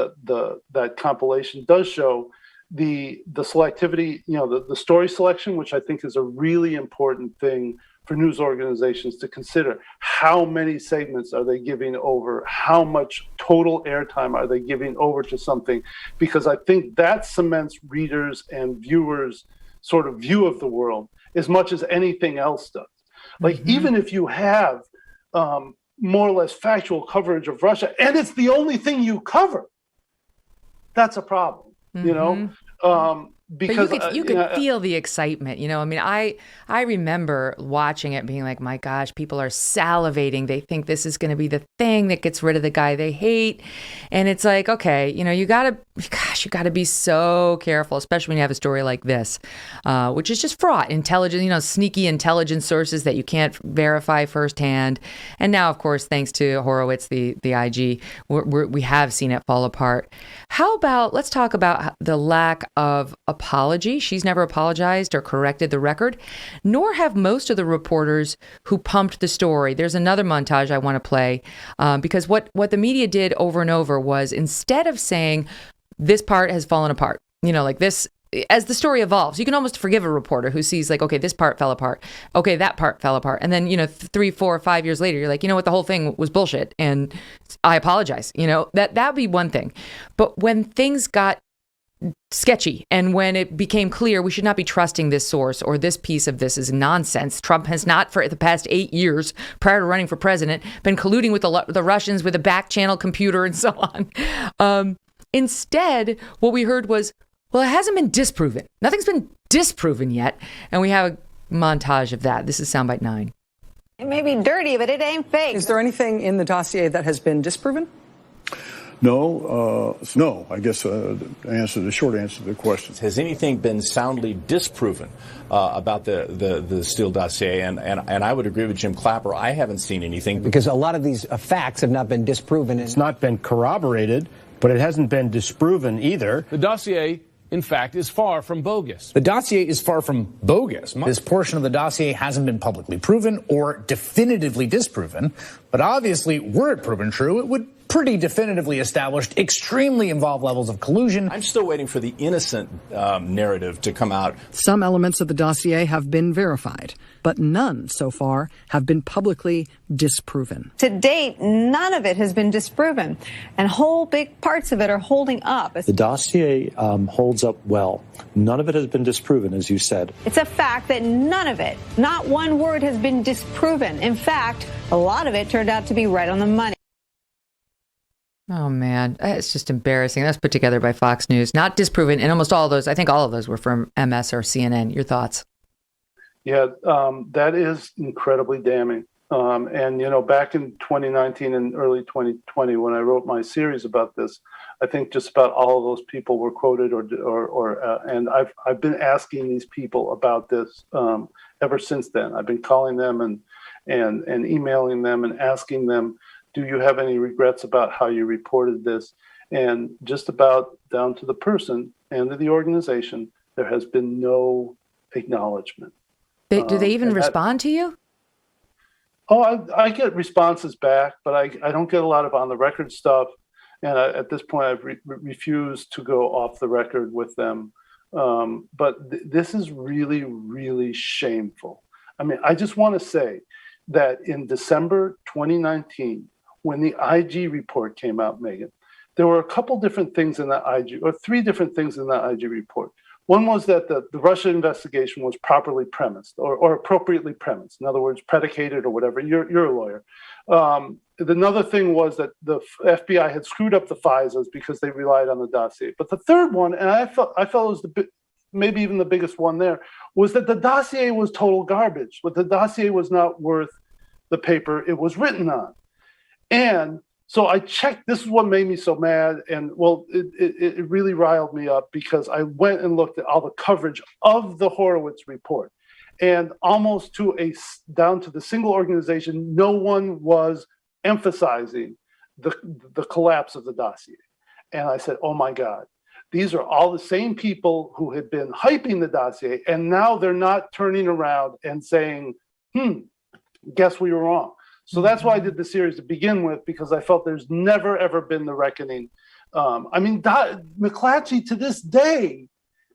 that compilation does show the selectivity, the story selection, which I think is a really important thing for news organizations to consider. How many segments are they giving over? How much total airtime are they giving over to something? Because I think that cements readers and viewers' sort of view of the world as much as anything else does. Like, even if you have more or less factual coverage of Russia, and it's the only thing you cover, that's a problem, because you could feel the excitement, I mean, I remember watching it being like, my gosh, people are salivating. They think this is going to be the thing that gets rid of the guy they hate. And it's like, okay, you gotta be so careful, especially when you have a story like this, which is just fraught, intelligence, sneaky intelligence sources that you can't verify firsthand. And now, of course, thanks to Horowitz, the IG, we have seen it fall apart. How about, let's talk about the lack of apology. She's never apologized or corrected the record, nor have most of the reporters who pumped the story. There's another montage I want to play because what the media did over and over was, instead of saying this part has fallen apart, like this, as the story evolves, you can almost forgive a reporter who sees like, okay, this part fell apart. Okay, that part fell apart. And then, 3, 4, 5 years later, you're like, what, the whole thing was bullshit. And I apologize. That'd be one thing. But when things got sketchy, and when it became clear we should not be trusting this source, or this piece of this is nonsense. Trump has not, for the past 8 years prior to running for president, been colluding with the Russians with a back channel computer and so on. Instead, what we heard was, well, it hasn't been disproven. Nothing's been disproven yet. And we have a montage of that. This is soundbite 9. It may be dirty, but it ain't fake. Is there anything in the dossier that has been disproven? No, I guess the short answer to the question. Has anything been soundly disproven about the Steele dossier? And I would agree with Jim Clapper. I haven't seen anything. Because a lot of these facts have not been disproven. It's not been corroborated, but it hasn't been disproven either. The dossier, in fact, is far from bogus. The dossier is far from bogus. This portion of the dossier hasn't been publicly proven or definitively disproven, but obviously, were it proven true, it would pretty definitively established extremely involved levels of collusion. I'm still waiting for the innocent narrative to come out. Some elements of the dossier have been verified, but none so far have been publicly disproven. To date, none of it has been disproven, and whole big parts of it are holding up. The dossier holds up well. None of it has been disproven, as you said. It's a fact that none of it, not one word, has been disproven. In fact, a lot of it turned out to be right on the money. Oh, man, it's just embarrassing. That's put together by Fox News, not disproven. And almost all of those, I think all of those were from MS or CNN. Your thoughts? Yeah, that is incredibly damning. And, back in 2019 and early 2020, when I wrote my series about this, I think just about all of those people were quoted and I've been asking these people about this ever since then. I've been calling them and emailing them and asking them, do you have any regrets about how you reported this? And just about down to the person and to the organization, there has been no acknowledgement. Do they even respond to you? Oh, I get responses back, but I don't get a lot of on the record stuff. And at this point, I've refused to go off the record with them. But this is really, really shameful. I mean, I just want to say that in December 2019, when the IG report came out, Megyn, there were a couple different things in that IG, or three different things in that IG report. One was that the Russia investigation was properly premised or appropriately premised. In other words, predicated or whatever. You're a lawyer. Another thing was that the FBI had screwed up the FISAs because they relied on the dossier. But the third one, and I felt it was maybe even the biggest one there, was that the dossier was total garbage. But the dossier was not worth the paper it was written on. And so I checked, this is what made me so mad. And well, it really riled me up because I went and looked at all the coverage of the Horowitz report. And almost down to the single organization, no one was emphasizing the collapse of the dossier. And I said, oh my God, these are all the same people who had been hyping the dossier. And now they're not turning around and saying, guess we were wrong. So that's why I did the series to begin with, because I felt there's never, ever been the reckoning. McClatchy to this day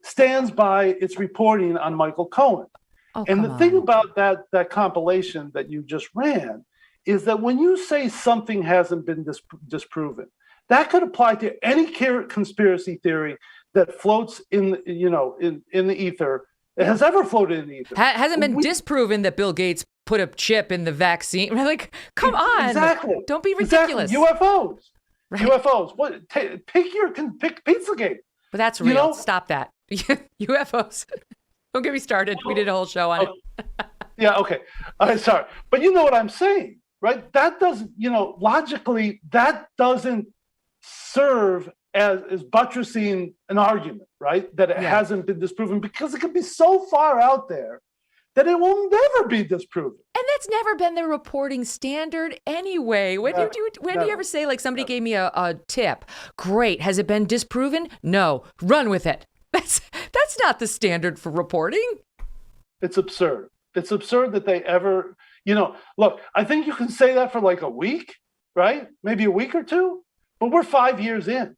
stands by its reporting on Michael Cohen. And the thing about that compilation that you just ran is that when you say something hasn't been disproven, that could apply to any conspiracy theory that floats in the ether. It has ever floated in the ether. Hasn't been disproven that Bill Gates put a chip in the vaccine. We're like, come on. Exactly. Don't be ridiculous. Exactly. UFOs. Right. UFOs. What? Pick Pizzagate. But that's real. Stop that. UFOs. Don't get me started. We did a whole show on it. Yeah, okay. Sorry. But you know what I'm saying, right? That doesn't, logically, that doesn't serve as buttressing an argument, right? That it hasn't been disproven, because it could be so far out there that it will never be disproven. And that's never been the reporting standard anyway. When do you ever say, like, somebody gave me a tip? Great. Has it been disproven? No. Run with it. That's not the standard for reporting. It's absurd. It's absurd that they ever, look, I think you can say that for like a week, right? Maybe a week or two, but we're 5 years in.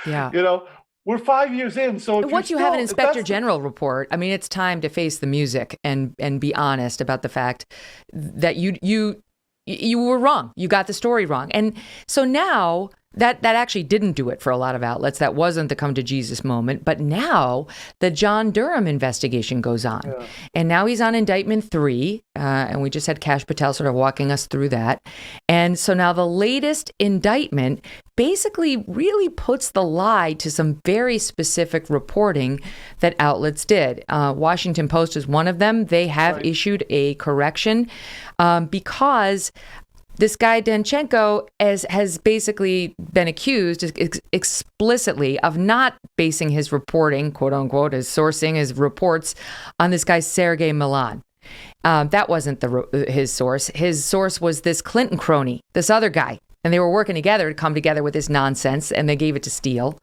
Yeah. We're 5 years in. So once you have an inspector general report, I mean, it's time to face the music and be honest about the fact that you were wrong. You got the story wrong. And so now that actually didn't do it for a lot of outlets. That wasn't the come to Jesus moment. But now the John Durham investigation goes on. Yeah. And now he's on Indictment 3. And we just had Kash Patel sort of walking us through that. And so now the latest indictment basically really puts the lie to some very specific reporting that outlets did. Washington Post is one of them. They have issued a correction because this guy Denchenko has basically been accused explicitly of not basing his reporting, quote unquote, his sourcing, his reports on this guy Sergei Milan. That wasn't his source. His source was this Clinton crony, this other guy. And they were working together to come together with this nonsense, and they gave it to Steele.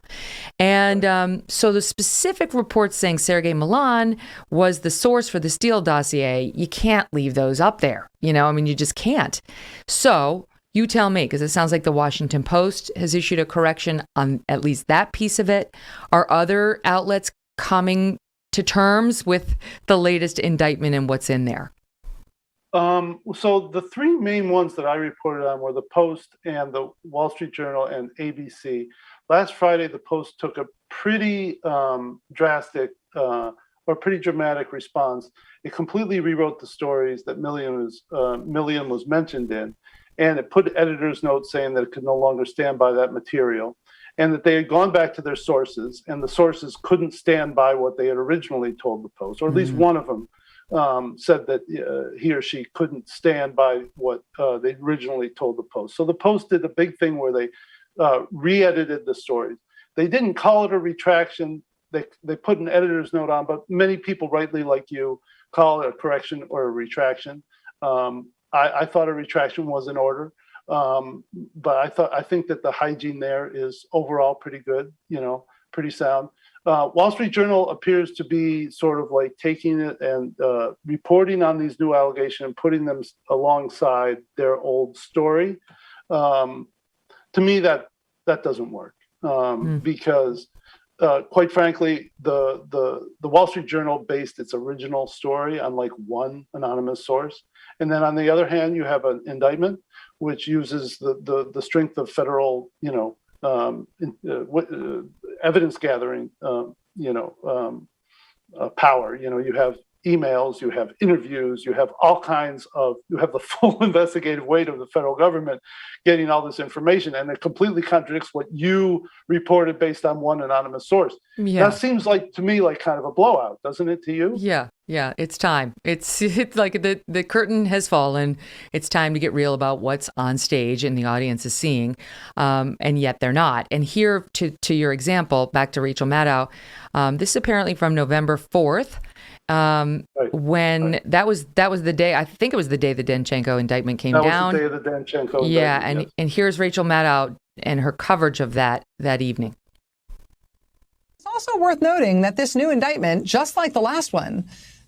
And so the specific reports saying Sergei Milan was the source for the Steele dossier, you can't leave those up there. You just can't. So you tell me, because it sounds like the Washington Post has issued a correction on at least that piece of it. Are other outlets coming to terms with the latest indictment and what's in there? So the three main ones that I reported on were the Post and the Wall Street Journal and ABC. Last Friday, the Post took a pretty drastic or pretty dramatic response. It completely rewrote the stories that Millian was mentioned in, and it put editor's notes saying that it could no longer stand by that material, and that they had gone back to their sources, and the sources couldn't stand by what they had originally told the Post, or at least one of them said that he or she couldn't stand by what they originally told the Post. So the Post did a big thing where they re-edited the stories. They didn't call it a retraction. They put an editor's note on, but many people, rightly like you, call it a correction or a retraction. I thought a retraction was in order, but I think that the hygiene there is overall pretty good, pretty sound. Wall Street Journal appears to be sort of like taking it and reporting on these new allegations and putting them alongside their old story. To me, that doesn't work because, quite frankly, the Wall Street Journal based its original story on like one anonymous source, and then on the other hand, you have an indictment which uses the strength of federal, evidence gathering, power. You have emails, you have interviews, you have all kinds of, you have the full investigative weight of the federal government getting all this information, and it completely contradicts what you reported based on one anonymous source. Yeah. That seems like, to me, like kind of a blowout, doesn't it to you? Yeah, it's time. It's like the curtain has fallen. It's time to get real about what's on stage and the audience is seeing, and yet they're not. And here, to your example, back to Rachel Maddow, this is apparently from November 4th. When that was the day, I think it was the day the Denchenko indictment came down. That was the day of the Denchenko Yeah, indictment, and here's Rachel Maddow and her coverage of that evening. It's also worth noting that this new indictment, just like the last one,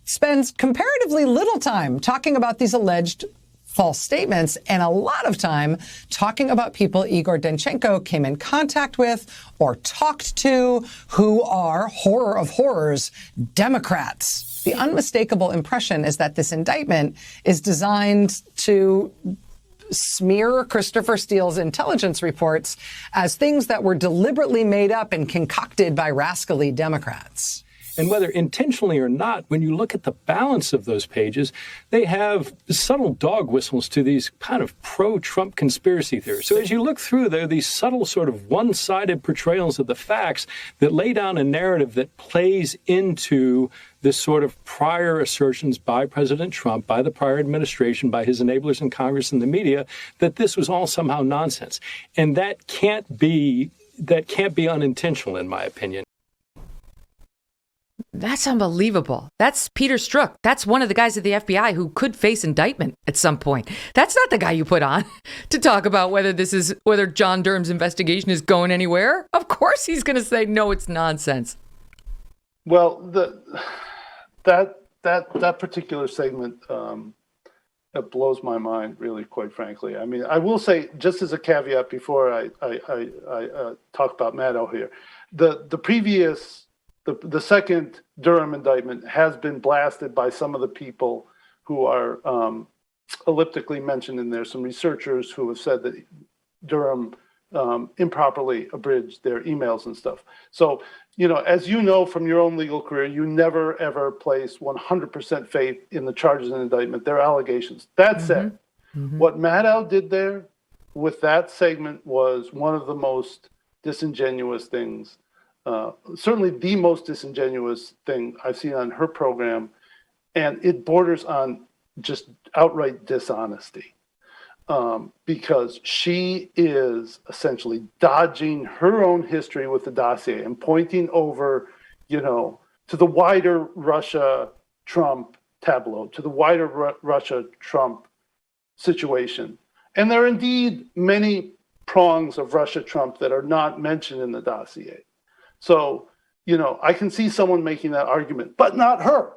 spends comparatively little time talking about these alleged false statements and a lot of time talking about people Igor Denchenko came in contact with or talked to who are, horror of horrors, Democrats. The unmistakable impression is that this indictment is designed to smear Christopher Steele's intelligence reports as things that were deliberately made up and concocted by rascally Democrats. And whether intentionally or not, when you look at the balance of those pages, they have subtle dog whistles to these kind of pro-Trump conspiracy theories. So as you look through, there are these subtle sort of one-sided portrayals of the facts that lay down a narrative that plays into this sort of prior assertions by President Trump, by the prior administration, by his enablers in Congress and the media, that this was all somehow nonsense. And that can't be unintentional, in my opinion. That's unbelievable. That's Peter Strzok. That's one of the guys at the FBI who could face indictment at some point. That's not the guy you put on to talk about whether John Durham's investigation is going anywhere. Of course he's going to say, no, it's nonsense. Well, that particular segment it blows my mind, really, quite frankly. I mean, I will say, just as a caveat before I talk about Maddow here, the second Durham indictment has been blasted by some of the people who are elliptically mentioned in there. Some researchers who have said that Durham improperly abridged their emails and stuff. So, as you know from your own legal career, you never, ever place 100% faith in the charges and indictment. They're allegations. That said, what Maddow did there with that segment was one of the most disingenuous things. Certainly the most disingenuous thing I've seen on her program, and it borders on just outright dishonesty. because she is essentially dodging her own history with the dossier and pointing over, to the wider Russia-Trump tableau, to the wider Russia-Trump situation. And there are indeed many prongs of Russia-Trump that are not mentioned in the dossier. So, I can see someone making that argument, but not her.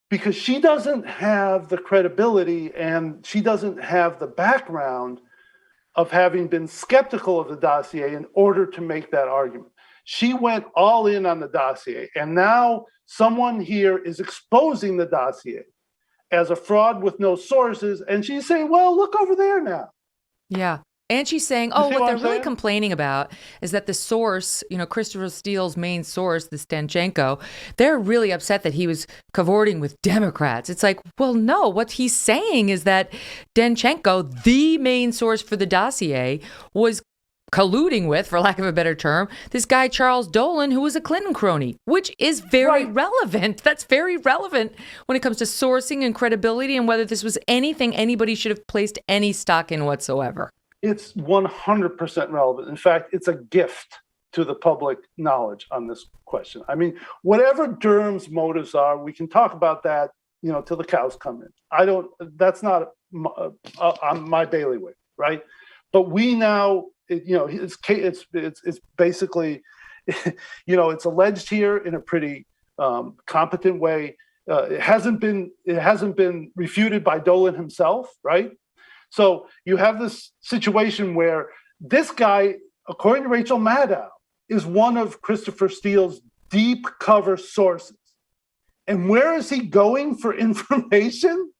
Because she doesn't have the credibility and she doesn't have the background of having been skeptical of the dossier in order to make that argument. She went all in on the dossier, and now someone here is exposing the dossier as a fraud with no sources, and she's saying, well, look over there now. Yeah. And she's saying, what they're really complaining about is that the source, Christopher Steele's main source, this Denchenko, they're really upset that he was cavorting with Democrats. It's like, well, no, what he's saying is that Denchenko, the main source for the dossier, was colluding with, for lack of a better term, this guy, Charles Dolan, who was a Clinton crony, which is very relevant. That's very relevant when it comes to sourcing and credibility and whether this was anything anybody should have placed any stock in whatsoever. It's 100% relevant. In fact, it's a gift to the public knowledge on this question. I mean, whatever Durham's motives are, we can talk about that, till the cows come in. That's not on my bailiwick, right? But we now, it's basically, it's alleged here in a pretty competent way. It hasn't been refuted by Dolan himself, right? So you have this situation where this guy, according to Rachel Maddow, is one of Christopher Steele's deep cover sources. And where is he going for information?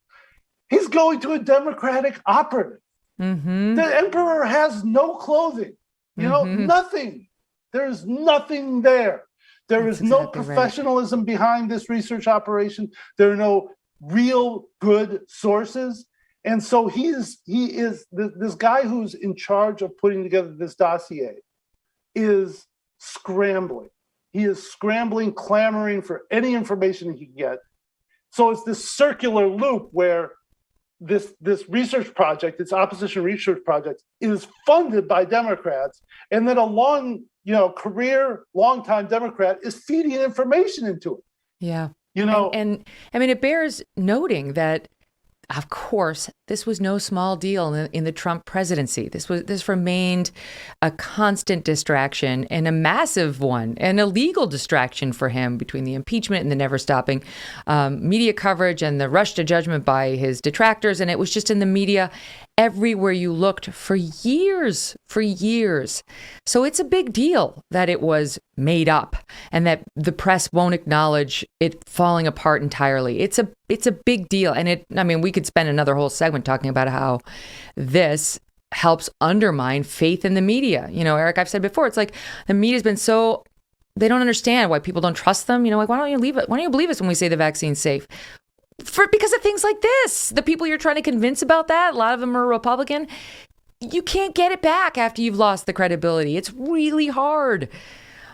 He's going to a Democratic operative. Mm-hmm. The emperor has no clothing, nothing. There's nothing there. There is no professionalism behind this research operation. There are no real good sources. And so he is this guy who's in charge of putting together this dossier is scrambling. He is scrambling, clamoring for any information he can get. So it's this circular loop where this research project, this opposition research project, is funded by Democrats, and then a long time Democrat is feeding information into it. Yeah. And I mean, it bears noting that, of course, this was no small deal in the Trump presidency. This remained a constant distraction and a massive one, an illegal distraction for him between the impeachment and the never-stopping media coverage and the rush to judgment by his detractors. And it was just in the media everywhere you looked for years. So it's a big deal that it was made up and that the press won't acknowledge it falling apart entirely. It's a big deal. And we could spend another whole segment talking about how this helps undermine faith in the media. Eric, I've said before, it's like the media's been so, they don't understand why people don't trust them. Like, why don't you leave it? Why don't you believe us when we say the vaccine's safe? Because of things like this. The people you're trying to convince about that, a lot of them are Republican. You can't get it back after you've lost the credibility. It's really hard.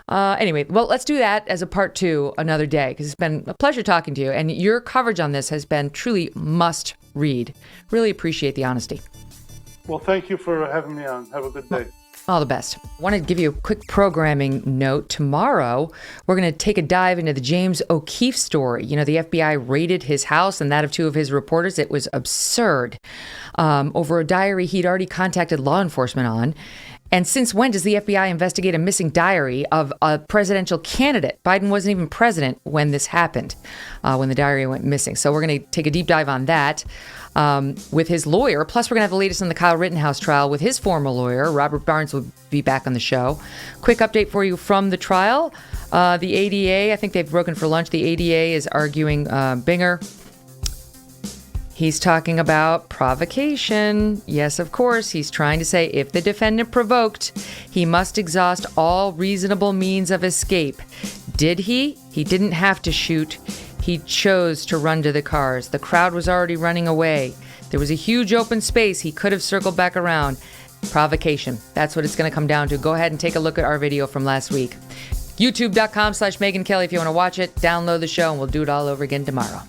Anyway, well, let's do that as a part 2 another day, because it's been a pleasure talking to you. And your coverage on this has been truly must read. Really appreciate the honesty. Well, thank you for having me on. Have a good day. All the best. I want to give you a quick programming note. Tomorrow, we're going to take a dive into the James O'Keefe story. The FBI raided his house and that of 2 of his reporters. It was absurd. Over a diary he'd already contacted law enforcement on. And since when does the FBI investigate a missing diary of a presidential candidate? Biden wasn't even president when this happened, when the diary went missing. So we're going to take a deep dive on that with his lawyer. Plus, we're going to have the latest on the Kyle Rittenhouse trial with his former lawyer. Robert Barnes will be back on the show. Quick update for you from the trial. The ADA, I think they've broken for lunch. The ADA is arguing Binger. He's talking about provocation. Yes, of course. He's trying to say if the defendant provoked, he must exhaust all reasonable means of escape. Did he? He didn't have to shoot. He chose to run to the cars. The crowd was already running away. There was a huge open space. He could have circled back around. Provocation. That's what it's going to come down to. Go ahead and take a look at our video from last week. YouTube.com/Megyn Kelly if you want to watch it. Download the show and we'll do it all over again tomorrow.